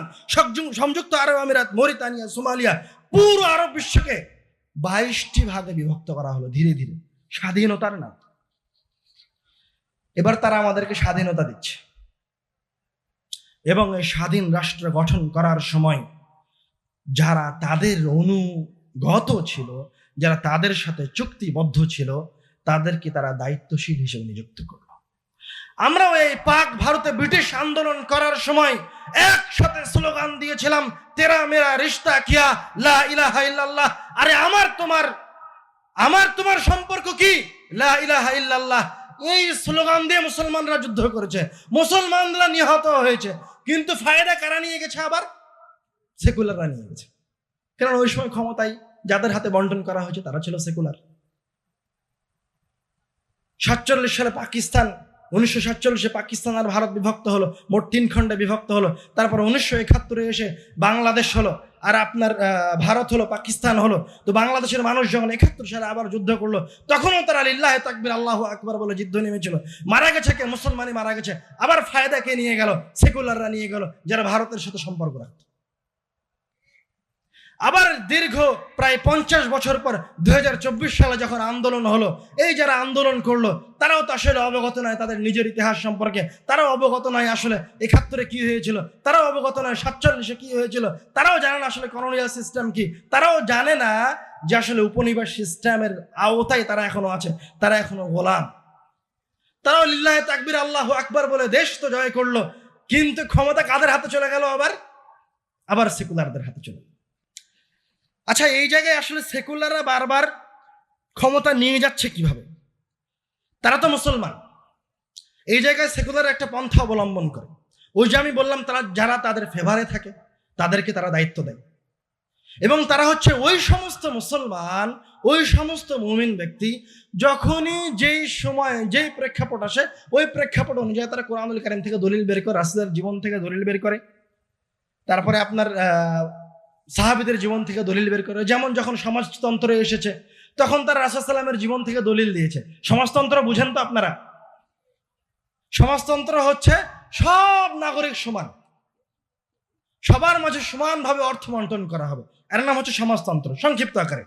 সংযুক্ত আরব আমিরাত, মরিতানিয়া, সোমালিয়া, পুরো আরব বিশ্বকে 22টি ভাগে বিভক্ত করা হলো ধীরে ধীরে, স্বাধীনতার নাম। এবার তারা আমাদেরকে স্বাধীনতা দিচ্ছে। এবং এই স্বাধীন রাষ্ট্র গঠন করার সময় যারা তাদের অনুগত ছিল, যারা তাদের সাথে চুক্তিবদ্ধ ছিল, তাদেরকে তারা দায়িত্বশীল হিসেবে নিযুক্ত করল। আমরাও এই পাক ভারতে ব্রিটিশ আন্দোলন করার সময় একসাথে স্লোগান দিয়েছিলাম, তেরা মেরা রিশতা কিয়া লা ইলাহা ইল্লাল্লাহ। আরে আমার তোমার সম্পর্ক কি? লা ইলাহা ইল্লাল্লাহ। এই স্লোগান দিয়ে মুসলমানরা যুদ্ধ করেছে, মুসলমানরা নিহত হয়েছে, কিন্তু ফায়দা কারা নিয়ে গেছে? আবার সেকুলাররা নিয়ে গেছে। কারণ ওই সময় ক্ষমতায় যাদের হাতে বন্টন করা হয়েছে তারা ছিল সেকুলার। 47 সালে পাকিস্তান, 1947 পাকিস্তান আর ভারত বিভক্ত হলো, মোট 3 খণ্ডে বিভক্ত হলো। তারপর 1971 এসে বাংলাদেশ হলো, আর আপনার ভারত হলো, পাকিস্তান হলো। তো বাংলাদেশের মানুষ যখন 71 সালে আবার যুদ্ধ করলো, তখনও তারা লিল্লাহে তাকবীর আল্লাহু আকবার বলে যুদ্ধ নেমেছিল। মারা গেছে কে? মুসলমানই মারা গেছে। আবার ফায়দা কে নিয়ে গেল? সেকুলাররা নিয়ে গেল, যারা ভারতের সাথে সম্পর্ক রাখত। আবার দীর্ঘ প্রায় 50 বছর পর 2024 সালে যখন আন্দোলন হলো, এই যারা আন্দোলন করলো তারাও তো আসলে অবগত নয় তাদের নিজের ইতিহাস সম্পর্কে, তারাও অবগত নয় আসলে 71 কি হয়েছিল, তারাও অবগত নয় 47 কি হয়েছিল, তারাও জানে না আসলে কলোনিয়াল সিস্টেম কি, তারাও জানে না যে আসলে উপনিবেশ সিস্টেমের আওতায় তারা এখনো আছে, তারা এখনো গোলাম। তারাও লিল্লাহে তাকবীর আল্লাহু আকবার বলে দেশ তো জয় করলো, কিন্তু ক্ষমতা কাদের হাতে চলে গেল? আবার সেকুলারদের হাতে চলে গেল। আচ্ছা, এই জায়গায় আসলে সেকুলাররা বারবার ক্ষমতা নিয়ে যাচ্ছে কিভাবে? তারা তো মুসলমান। এই জায়গায় সেকুলার একটা পন্থা অবলম্বন করে। ওই যে আমি বললাম তারা যারা তাদের ফেভারে থাকে তাদেরকে তারা দায়িত্ব দেয়, এবং তারা হচ্ছে ওই সমস্ত মুসলমান, ওই সমস্ত মুমিন ব্যক্তি যখনই যেই সময় যেই প্রেক্ষাপট আসে ওই প্রেক্ষাপট অনুযায়ী তারা কোরআনুল কারীম থেকে দলিল বের করে, রাসূলের জীবন থেকে দলিল বের করে, তারপরে আপনার সাহাবীদের জীবন থেকে দলিল বের করে। যেমন যখন সমাজতন্ত্র এসেছে তখন তারা রাসূল সাল্লাল্লাহু আলাইহি ওয়াসাল্লামের জীবন থেকে দলিল দিয়েছে। সমাজতন্ত্র বুঝেন তো আপনারা? সমাজতন্ত্র হচ্ছে সব নাগরিক সমান, সবার মাঝে সমানভাবে অর্থ বন্টন করা হবে, এর নাম হচ্ছে সমাজতন্ত্র সংক্ষিপ্ত আকারে।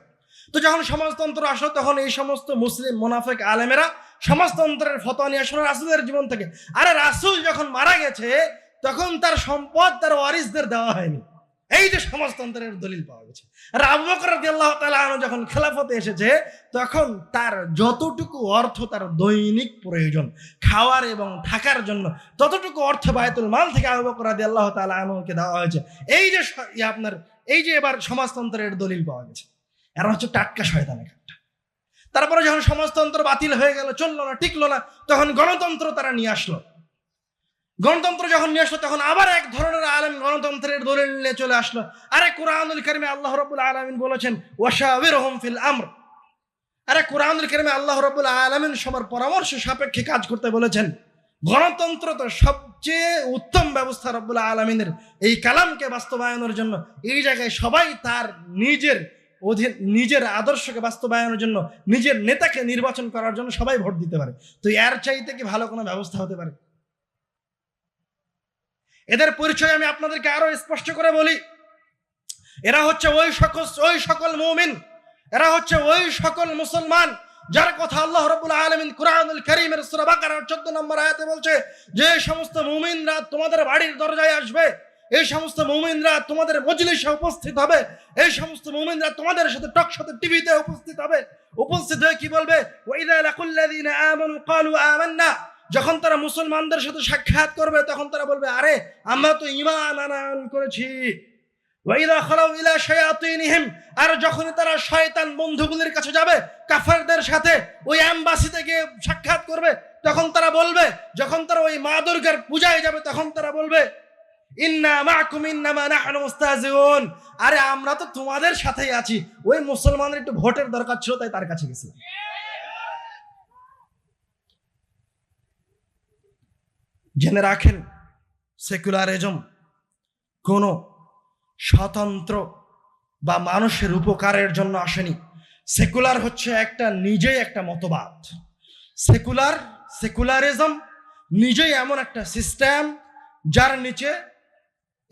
তো যখন সমাজতন্ত্র আসলো তখন এই সমস্ত মুসলিম মুনাফিক আলেমেরা সমাজতন্ত্রের ফতোয়া নিয়ে আসলো রাসূলের জীবন থেকে। আরে রাসূল যখন মারা গেছে তখন তার সম্পদ তার ওয়ারিসদের দেওয়া হয়নি, এই যে সমাজতন্ত্রের দলিল পাওয়া গেছে। আর আবু বকর রাদিয়াল্লাহু তাআলা আনহু যখন খেলাফতে এসেছে তখন তার যতটুকু অর্থ তার দৈনিক প্রয়োজন খাওয়ার এবং থাকার জন্য ততটুকু অর্থ বায়তুল মাল থেকে আবু বকর রাদিয়াল্লাহু তাআলা আনহুকে দেওয়া হয়েছে। এই যে আপনার এই যে এবার সমাজতন্ত্রের দলিল পাওয়া গেছে, এরা হচ্ছে টাটকা শয়তান একটা। তারপরে যখন সমাজতন্ত্র বাতিল হয়ে গেল, চললো না, টিকলো না, তখন গণতন্ত্র তারা নিয়ে আসলো। গণতন্ত্র যখন নিয়ে আসলো তখন আবার এক ধরনের আলেম গণতন্ত্রের দলিল নিয়ে চলে আসলো। আরে কোরআনুল কারীমে আল্লাহ রাব্বুল আলামিন বলেছেন ওয়াশাবিরহুম ফিল আমর। আরে কোরআনুল কারীমে আল্লাহ রাব্বুল আলামিন সবার পরামর্শ সাপেক্ষে কাজ করতে বলেছেন। গণতন্ত্র তো সবচেয়ে উত্তম ব্যবস্থা রব্বুল আলামিনের এই কালামকে বাস্তবায়নের জন্য। এই জায়গায় সবাই তার নিজের আদর্শকে বাস্তবায়নের জন্য, নিজের নেতাকে নির্বাচন করার জন্য সবাই ভোট দিতে পারে। তো এর চাইতে কি ভালো কোনো ব্যবস্থা হতে পারে? এদের পরিচয় আমি আপনাদেরকে আরো স্পষ্ট করে বলি। এরা হচ্ছে ওই সকল মুমিন, এরা হচ্ছে ওই সকল মুসলমান যার কথা আল্লাহ রাব্বুল আলামিন কুরআনুল কারীমের সূরা বাকারার 14 নম্বর আয়াতে বলছে যে সমস্ত মুমিনরা তোমাদের বাড়ির দরজায় আসবে, এই সমস্ত মুমিনরা তোমাদের মজলিসে উপস্থিত হবে, এই সমস্ত মুমিনরা তোমাদের সাথে টকশোতে টিভিতে উপস্থিত হবে। উপস্থিত হয়ে কি বলবে? ওয়াইদা লাকুল্লাযিনা আমানু ক্বালু আমান্না। যখন তারা মুসলমানদের সাথে সাক্ষাৎ করবে তখন তারা বলবে আরে আমরা তো ঈমান আনয়ন করেছি। ওয়াইদা খালাউ ইলা শায়াতিনহিম। আর যখন তারা শয়তান বন্ধুগুলির কাছে যাবে কাফেরদের সাথে, ওই এমবাসিতে গিয়ে সাক্ষাৎ করবে, তখন তারা বলবে, যখন তারা ওই মা দুর্গার পূজায় যাবে তখন তারা বলবে ইন্না মাআকুম ইন্নামা নাহনু মুস্তাহজিউন। আরে আমরা তো তোমাদের সাথেই আছি। ওই মুসলমানের একটু ভোটের দরকার ছিল তাই তার কাছে গেছে। জেনে রাখেন, সেকুলারিজম কোনো স্বতন্ত্র বা মানুষের উপকারের জন্য আসেনি। সেকুলার হচ্ছে নিজেই একটা মতবাদ। সেকুলারিজম নিজেই এমন একটা সিস্টেম যার নিচে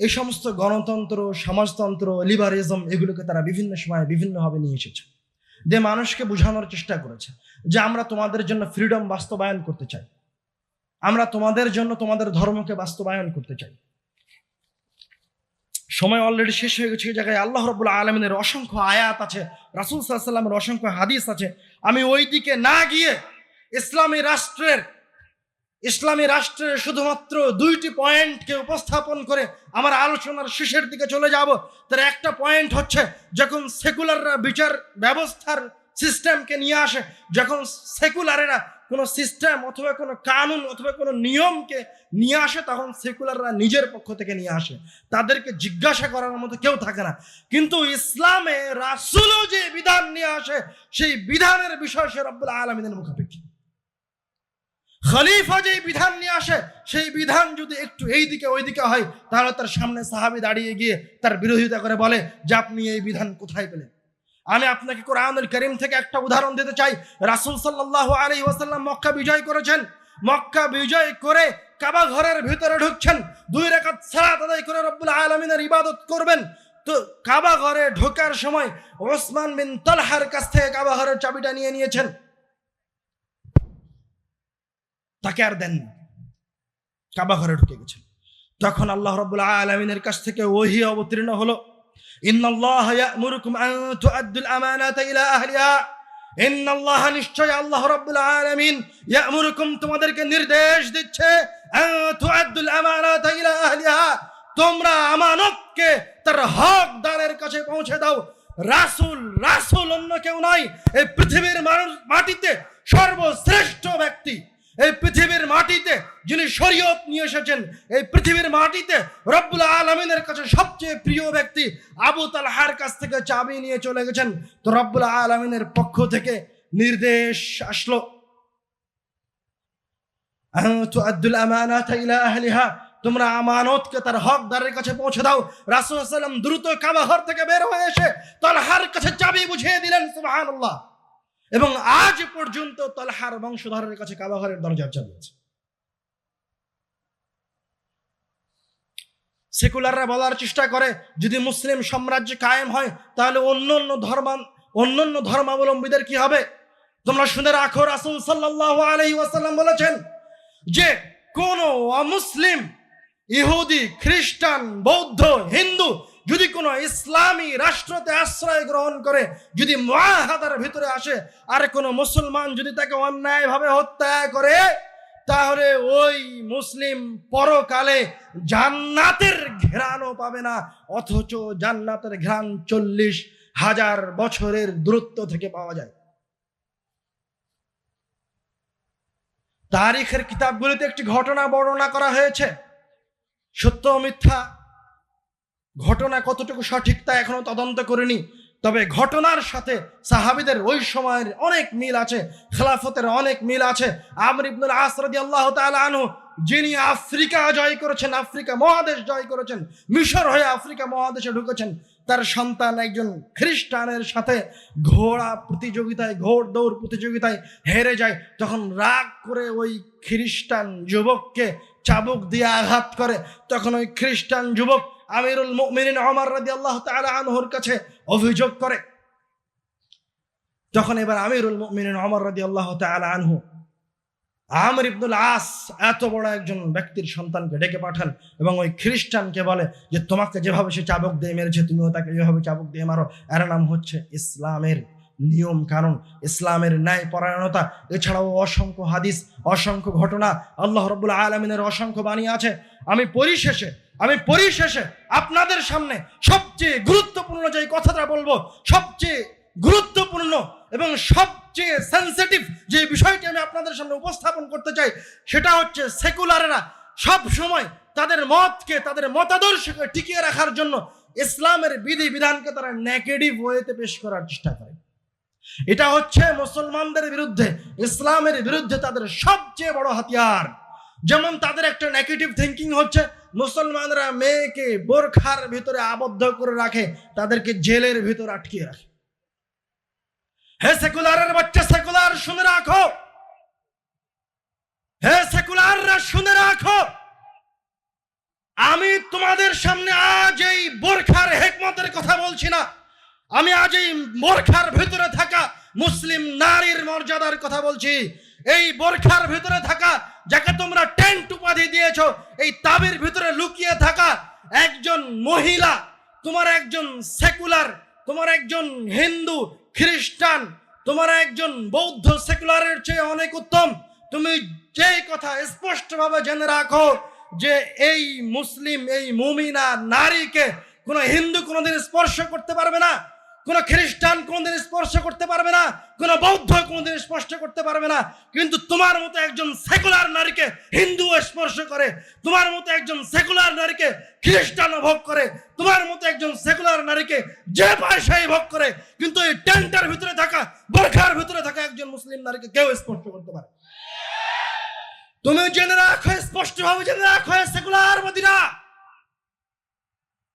এই সমস্ত গণতন্ত্র, সমাজতন্ত্র, লিবারিজম এগুলোকে তারা বিভিন্ন সময় বিভিন্নভাবে নিয়ে এসেছে। যে মানুষকে বোঝানোর চেষ্টা করেছে যে আমরা তোমাদের জন্য ফ্রিডম বাস্তবায়ন করতে চাই, আমরা তোমাদের জন্য তোমাদের ধর্মকে বাস্তবায়ন করতে চাই। সময় অলরেডি শেষ হয়ে গেছে। এই জায়গায় আল্লাহ রাব্বুল আলামিনের অসংখ্য আয়াত আছে, রাসূল সাল্লাল্লাহু আলাইহি ওয়াসাল্লামের অসংখ্য হাদিস আছে। আমি ওই দিকে না গিয়ে ইসলামী রাষ্ট্রের শুধুমাত্র 2টি পয়েন্টকে উপস্থাপন করে আমার আলোচনার শেষের দিকে চলে যাব। তার একটা পয়েন্ট হচ্ছে যখন সেকুলাররা বিচার ব্যবস্থার সিস্টেমকে নিয়ে আসে, যখন সেকুলারেরা কোনো সিস্টেম অথবা কোনো কানুন অথবা কোনো নিয়মকে নিয়ে আসে তখন সেকুলাররা নিজের পক্ষ থেকে নিয়ে আসে, তাদেরকে জিজ্ঞাসা করার মতো কেউ থাকে না। কিন্তু ইসলামে রাসূলও যে বিধান নিয়ে আসে সেই বিধানের বিষয় সে রব্বুল আলামিনের মুখাপেক্ষী। খলিফা যে বিধান নিয়ে আসে সেই বিধান যদি একটু এইদিকে ওইদিকে হয় তাহলে তার সামনে সাহাবী দাঁড়িয়ে গিয়ে তার বিরোধিতা করে বলে যে আপনি এই বিধান কোথায় পেলেন। আমি আপনাকে কোরআনুল কারীম থেকে একটা উদাহরণ দিতে চাই। রাসূল সাল্লাল্লাহু আলাইহি ওয়াসাল্লাম মক্কা বিজয় করেছেন। মক্কা বিজয় করে কাবা ঘরের ভিতরে ঢুকছেন, 2 রাকাত সালাত আদায় করে রব্বুল আলামিনের ইবাদত করবেন। তো কাবা ঘরে ঢোকার সময় ওসমান বিন তালহার কাছ থেকে কাবা ঘরের চাবিটা নিয়ে নিয়েছেন, তাকে আর দেন না, কাবা ঘরে ঢুকে গেছেন। তখন আল্লাহ রাব্বুল আলামিনের কাছ থেকে ওহী অবতীর্ণ হলো, ইন্নাল্লাহা ইয়া'মুরুকুম আন তুআদ্দুল আমানাতা ইলা আহলিহা। ইন্নাল্লাহ, নিশ্চয় আল্লাহ রাব্বুল আলামিন, ইয়া'মুরুকুম, তোমাদেরকে নির্দেশ দিচ্ছে, আন তুআদ্দুল আমানাতা ইলা আহলিহা, তোমরা আমানতকে তার হকদারের কাছে পৌঁছে দাও। রাসূল অন্য কেউ নয়, এই পৃথিবীর মাটিতে সর্বশ্রেষ্ঠ ব্যক্তি, এই পৃথিবীর মাটিতে যিনি শরীয়ত নিয়ে এসেছেন, এই পৃথিবীর মাটিতে রব্বুল আলামিনের কাছে সবচেয়ে প্রিয় ব্যক্তি আবু তালহার কাছ থেকে চাবি নিয়ে চলে গেছেন। তো রব্বুল আলামিনের পক্ষ থেকে নির্দেশ আসলো, তুআদ্দুল আমানাতা ইলা আহলিহা, তোমরা আমানতকে তার হকদারের কাছে পৌঁছে দাও। রাসূল সাল্লাল্লাহু আলাইহি ওয়াসাল্লাম দ্রুত কাবা ঘর থেকে বের হয়ে এসে তালহার কাছে চাবি বুঝিয়ে দিলেন। সুবহানাল্লাহ। এবং আজ পর্যন্ত তালহার বংশধরের কাছে কাবা ঘরের দরজা চাবি আছে। সেকুলাররা বলার চেষ্টা করে যদি মুসলিম সাম্রাজ্য কায়েম হয় তাহলে অন্যান্য ধর্মাবলম্বীদের কি হবে? তোমরা শুনে রাখো, রাসূল সাল্লাল্লাহু আলাইহি ওয়াসাল্লাম বলেছেন যে কোন অমুসলিম, ইহুদি, খ্রিস্টান, বৌদ্ধ, হিন্দু যদি কোনো ইসলামী রাষ্ট্রতে আশ্রয় গ্রহণ করে, যদি মুআহাদার ভিতরে আসে, আর কোনো মুসলমান যদি তাকে অন্যায়ভাবে হত্যা করে, তাহলে ওই মুসলিম পরকালে জান্নাতের ঘ্রাণও পাবে না, অথচ জান্নাতের ঘ্রাণ 40,000 বছরের দূরত্ব থেকে পাওয়া যায়। তারিখের কিতাবগুলিতে একটি ঘটনা বর্ণনা করা হয়েছে। সত্য মিথ্যা, ঘটনা কতটুকু সঠিক তা এখনো তদন্ত করিনি, তবে ঘটনার সাথে সাহাবীদের ওই সময়ের অনেক মিল আছে, খেলাফতের অনেক মিল আছে। আমর ইবনুল আস রাদিয়াল্লাহু তাআলা আনহু, যিনি আফ্রিকা জয় করেছেন, আফ্রিকা মহাদেশ জয় করেছেন, মিশর হয়ে আফ্রিকা মহাদেশে ঢুকেছেন, তার সন্তান একজন খ্রিস্টানের সাথে ঘোড়া প্রতিযোগিতায়, ঘোড় দৌড় প্রতিযোগিতায় হেরে যায়। তখন রাগ করে ওই খ্রিস্টান যুবককে চাবুক দিয়ে আঘাত করে। তখন ওই খ্রিস্টান যুবক আমিরুল মুমিনিন ওমর রাদিয়াল্লাহু তাআলা আনহুর কাছে অভিযোগ করে। তখন এবার আমিরুল মুমিনিন ওমর রাদিয়াল্লাহু তাআলা আনহু আমর ইবনুল আস এত বড় একজন ব্যক্তির সন্তানকে ডেকে পাঠান এবং ওই খ্রিস্টানকে বলে যে তোমাকে যেভাবে সে চাবুক দিয়ে মেরেছে তুমিও তাকে যেভাবে চাবুক দিয়ে মারো। এর নাম হচ্ছে ইসলামের নিয়ম কানুন, ইসলামের ন্যায় পরায়ণতা। এছাড়াও অসংখ্য হাদিস, অসংখ্য ঘটনা, আল্লাহ রাব্বুল আলামিনের অসংখ্য বাণী আছে। আমি পরিশেষে আপনাদের সামনে সবচেয়ে গুরুত্বপূর্ণ যে কথাটা বলবো, সবচেয়ে গুরুত্বপূর্ণ এবং সবচেয়ে সেন্সিটিভ যে বিষয়টি আমি আপনাদের সামনে উপস্থাপন করতে চাই, সেটা হচ্ছে সেকুলাররা সব সময় তাদের মতকে, তাদের মতাদর্শকে টিকিয়ে রাখার জন্য ইসলামের বিধি বিধানকে তারা নেগেটিভ ওয়েতে পেশ করার চেষ্টা করে। এটা হচ্ছে মুসলমানদের বিরুদ্ধে, ইসলামের বিরুদ্ধে তাদের সবচেয়ে বড় হাতিয়ার। যেমন তাদের একটা নেগেটিভ থিঙ্কিং হচ্ছে মুসলমানরা মেয়েকে বোরখার ভিতরে আবদ্ধ করে রাখে, তাদেরকে জেলের ভিতর আটকিয়ে রাখে। হে সেকুলারের বাচ্চা, সেকুলার শুনে রাখো, হে সেকুলাররা শুনে রাখো, আমি তোমাদের সামনে আজ এই বোরখার হিকমতের কথা বলছি না, আমি আজ এই বোরখার ভিতরে থাকা মুসলিম নারীর মর্যাদার কথা বলছি। এই বোরখার ভিতরে থাকা, যাকে তোমরা টেন্ট উপাধি দিয়েছো, এই তাবির ভিতরে লুকিয়ে থাকা একজন মহিলা, তোমার একজন সেকুলার, তোমার একজন হিন্দু, খ্রিস্টান, তোমার একজন বৌদ্ধ সেকুলারের চেয়ে অনেক উত্তম। তুমি যেই কথা স্পষ্টভাবে জেনে রাখো যে এই মুসলিম, এই মুমিনা নারীকে কোনো হিন্দু কোনোদিন স্পর্শ করতে পারবে না, কোনো খ্রিস্টান কোনোদিন স্পর্শ করতে পারবে না, কোনো বৌদ্ধ কোনোদিন স্পর্শ করতে পারবে না। কিন্তু তোমার মতো একজন সেকুলার নারীকে হিন্দু স্পর্শ করে, তোমার মতো একজন সেকুলার নারীকে খ্রিস্টান ভোগ করে, তোমার মতো একজন সেকুলার নারীকে যে পায় সেই ভোগ করে, কিন্তু এই টেন্টের ভিতরে থাকা, বোরখার ভিতরে থাকা একজন মুসলিম নারীকে কেউ স্পর্শ করতে পারে। তুমি জেনে রাখো, স্পষ্টভাবে জেনে রাখো সেকুলার মদিনা,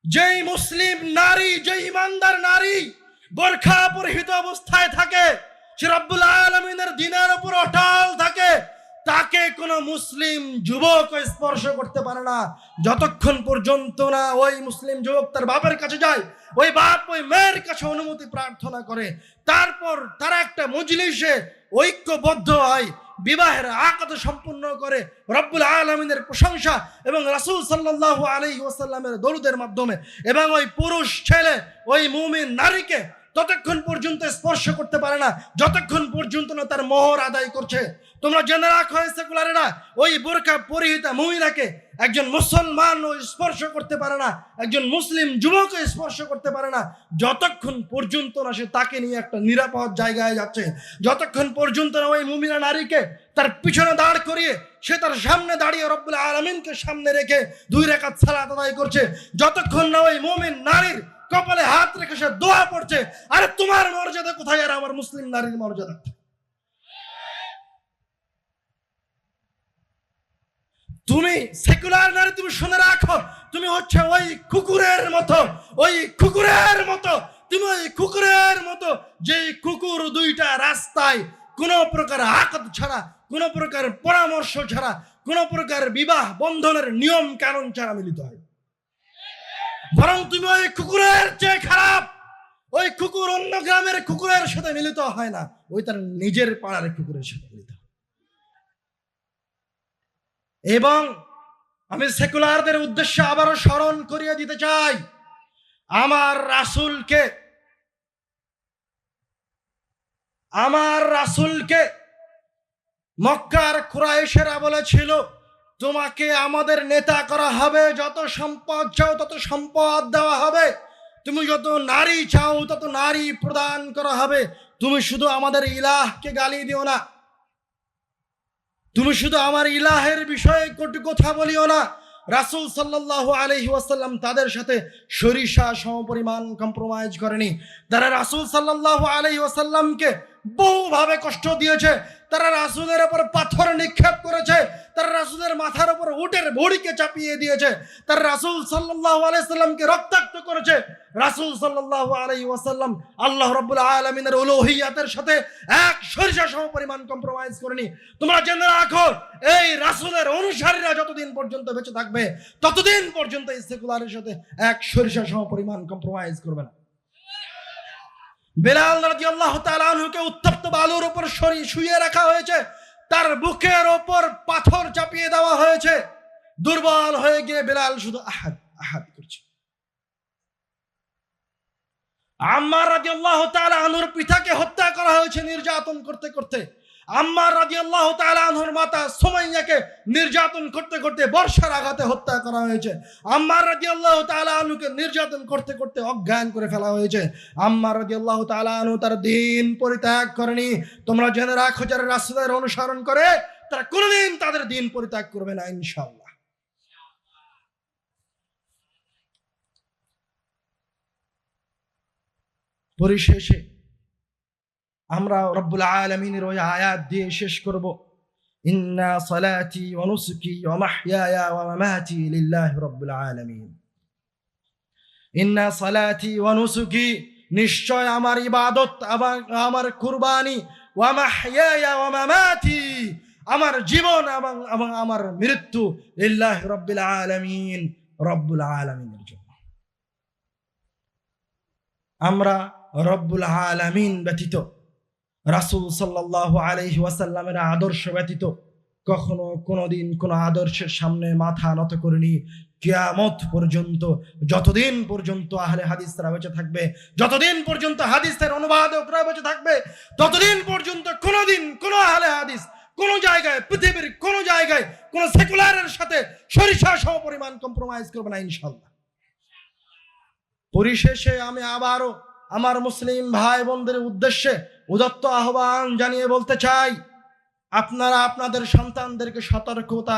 যেই মুসলিম নারী, যেই ইমানদার নারী বোরখা পরিহিত অবস্থায় থাকে, সে রব্বুল আলামিনের দ্বীনের উপর অটল থাকে, তাকে কোনো মুসলিম যুবক স্পর্শ করতে পারে না যতক্ষণ পর্যন্ত না ওই মুসলিম যুবক তার বাপের কাছে যায়, ওই বাপ ওই মেয়ের কাছে অনুমতি প্রার্থনা করে, তারপর তারা একটা মজলিসে ঐক্যবদ্ধ হয়, বিবাহের আকদ সম্পূর্ণ করে রব্বুল আলামিনের প্রশংসা এবং রাসূল সাল্লাল্লাহু আলাইহি ওয়াসাল্লামের দরুদের মাধ্যমে, এবং ওই পুরুষ ছেলে ওই মুমিন নারীকে ততক্ষণ পর্যন্ত স্পর্শ করতে পারে না যতক্ষণ পর্যন্ত না তার মোহর আদায় করছে। তোমরা জেনে রাখো সেকুলারেরা, ওই বোরকা পরিহিতা মহিলাকে একজন মুসলমান স্পর্শ করতে পারে না, একজন মুসলিম যুবক স্পর্শ করতে পারে না যতক্ষণ পর্যন্ত না সে তাকে নিয়ে একটা নিরাপদ জায়গায় যাচ্ছে, যতক্ষণ পর্যন্ত না ওই মুমিনা নারীকে তার পিছনে দাঁড় করিয়ে সে তার সামনে দাঁড়িয়ে রব্বুল আলামিনকে সামনে রেখে 2 রাকাত সালাত আদায় করছে, যতক্ষণ না ওই মুমিন নারীর কপালে হাত রেখে সে দোয়া পড়ছে। আরে তোমার মর্যাদা কোথায় আর আমার মুসলিম নারীর মর্যাদা? তুমি সেকুলার নারী, তুমি শুনে রাখো, তুমি হচ্ছে ওই কুকুরের মতো, ওই কুকুরের মতো, তুমি ওই কুকুরের মতো যে কুকুর 2টা রাস্তায় কোনো প্রকার আকদ ছাড়া, কোনো প্রকার পরামর্শ ছাড়া, কোনো প্রকার বিবাহ বন্ধনের নিয়ম কানুন ছাড়া মিলিত হয়। বরং তুমি ওই কুকুরের চেয়ে খারাপ। ওই কুকুর অন্য গ্রামের কুকুরের সাথে মিলিত হয় না, ওই তার নিজের পাড়ার কুকুরের সাথে মিলিত হয়। এবং আমি সেকুলারদের উদ্দেশ্যে আবারও স্মরণ করিয়ে দিতে চাই, আমার রাসূলকে মক্কার কুরাইশেরা বলেছিল, তোমাকে আমাদের নেতা করা হবে, যত সম্পদ চাও তত সম্পদ দেওয়া হবে, তুমি যত নারী চাও তত নারী প্রদান করা হবে, তুমি শুধু আমাদের ইলাহকে গালি দিও না, তুমি শুধু আমার ইলাহের বিষয়ে কটু কথা বলিও না। রাসূল সাল্লাল্লাহু আলাইহি ওয়াসাল্লাম তাদের সাথে সরিষা সমপরিমাণ কম্প্রোমাইজ করেনি। তারা রাসূল সাল্লাল্লাহু আলাইহি ওয়াসাল্লামকে বহুভাবে কষ্ট দিয়েছে, তারা রাসূলের উপর পাথর নিক্ষেপ করেছে, তারা রাসূলের মাথার উপর উটের ভড়িকে চাপিয়ে দিয়েছে, তারা রাসূল সাল্লাল্লাহু আলাইহি ওয়াসাল্লামকে রক্তাক্ত করেছে। রাসূল সাল্লাল্লাহু আলাইহি ওয়াসাল্লাম আল্লাহ রাব্বুল আলামিনের উলুহিয়াতের সাথে এক সরিষা সমপরিমাণ কম্প্রোমাইজ করেনি। তোমরা জেনে রাখো, এই রাসূলের অনুসারীরা যতদিন পর্যন্ত বেঁচে থাকবে ততদিন পর্যন্ত এই সেকুলারের সাথে এক সরিষা সমপরিমাণ কম্প্রোমাইজ করবে না। বেলাল রাদিয়াল্লাহু তাআলা আনহুকে উত্তপ্ত বালুর উপর শুইয়ে রাখা হয়েছে, তার বুকের ওপর পাথর চাপিয়ে দেওয়া হয়েছে, দুর্বল হয়ে গিয়ে বেলাল শুধু আহাদ আহাদ করছে। আম্মার রাদিয়াল্লাহু তাআলা আনহুর পিতাকে হত্যা করা হয়েছে নির্যাতন করতে করতে। আম্মার রাদিয়াল্লাহু তাআলা আনহুর মাতা সুমাইয়াকে নির্যাতন করতে করতে বর্ষার আঘাতে হত্যা করা হয়েছে। আম্মার রাদিয়াল্লাহু তাআলা আনহুকে নির্যাতন করতে করতে অজ্ঞান করে ফেলা হয়েছে। আম্মার রাদিয়াল্লাহু তাআলা আনহু তার দ্বীন পরিত্যাগ করেনি। তোমরা জেনে রাখো, যারা রাসূলের অনুসরণ করে তারা কোনোদিন তাদের দ্বীন পরিত্যাগ করবে না ইনশাআল্লাহ। পরিশেষে আমরা রব্বুল আলামিনের ওই আয়াত দিয়ে শেষ করব, ইন্না সালাতি ওয়া নুসুকি ওয়া মাহইয়ায়া ওয়া মামাতি লিল্লাহি রাব্বিল আলামিন। ইন্না সালাতি ওয়া নুসুকি, নিশ্চয় আমার ইবাদত, আমার কুরবানি, ওয়া মাহইয়ায়া ওয়া মামাতি, আমার জীবন এবং আমার মৃত্যু লিল্লাহি রাব্বিল আলামিন, রব্বুল আলামিনের জন্য। আমরা রব্বুল আলামিন ব্যতীত, রাসূল সাল্লাল্লাহু আলাইহি ওয়াসাল্লামের আদর্শ ব্যতীত কখনো কোনোদিন কোনো আদর্শের সামনে মাথা নত করিনি। কিয়ামত পর্যন্ত, যতদিন পর্যন্ত আহলে হাদিসরা বেঁচে থাকবে, যতদিন পর্যন্ত হাদিসের অনুবাদকরা বেঁচে থাকবে, ততদিন পর্যন্ত কোনোদিন কোনো আহলে হাদিস কোনো জায়গায়, পৃথিবীর কোনো জায়গায় কোনো সেকুলারের সাথে সরিষা সমপরিমাণ কম্প্রোমাইজ করবে না ইনশাআল্লাহ। পরিশেষে আমি আবারও আমার মুসলিম ভাই বোনদের উদ্দেশ্যে উদাত্ত আহ্বান জানিয়ে বলতে চাই, আপনারা আপনাদের সন্তানদেরকে সতর্কতা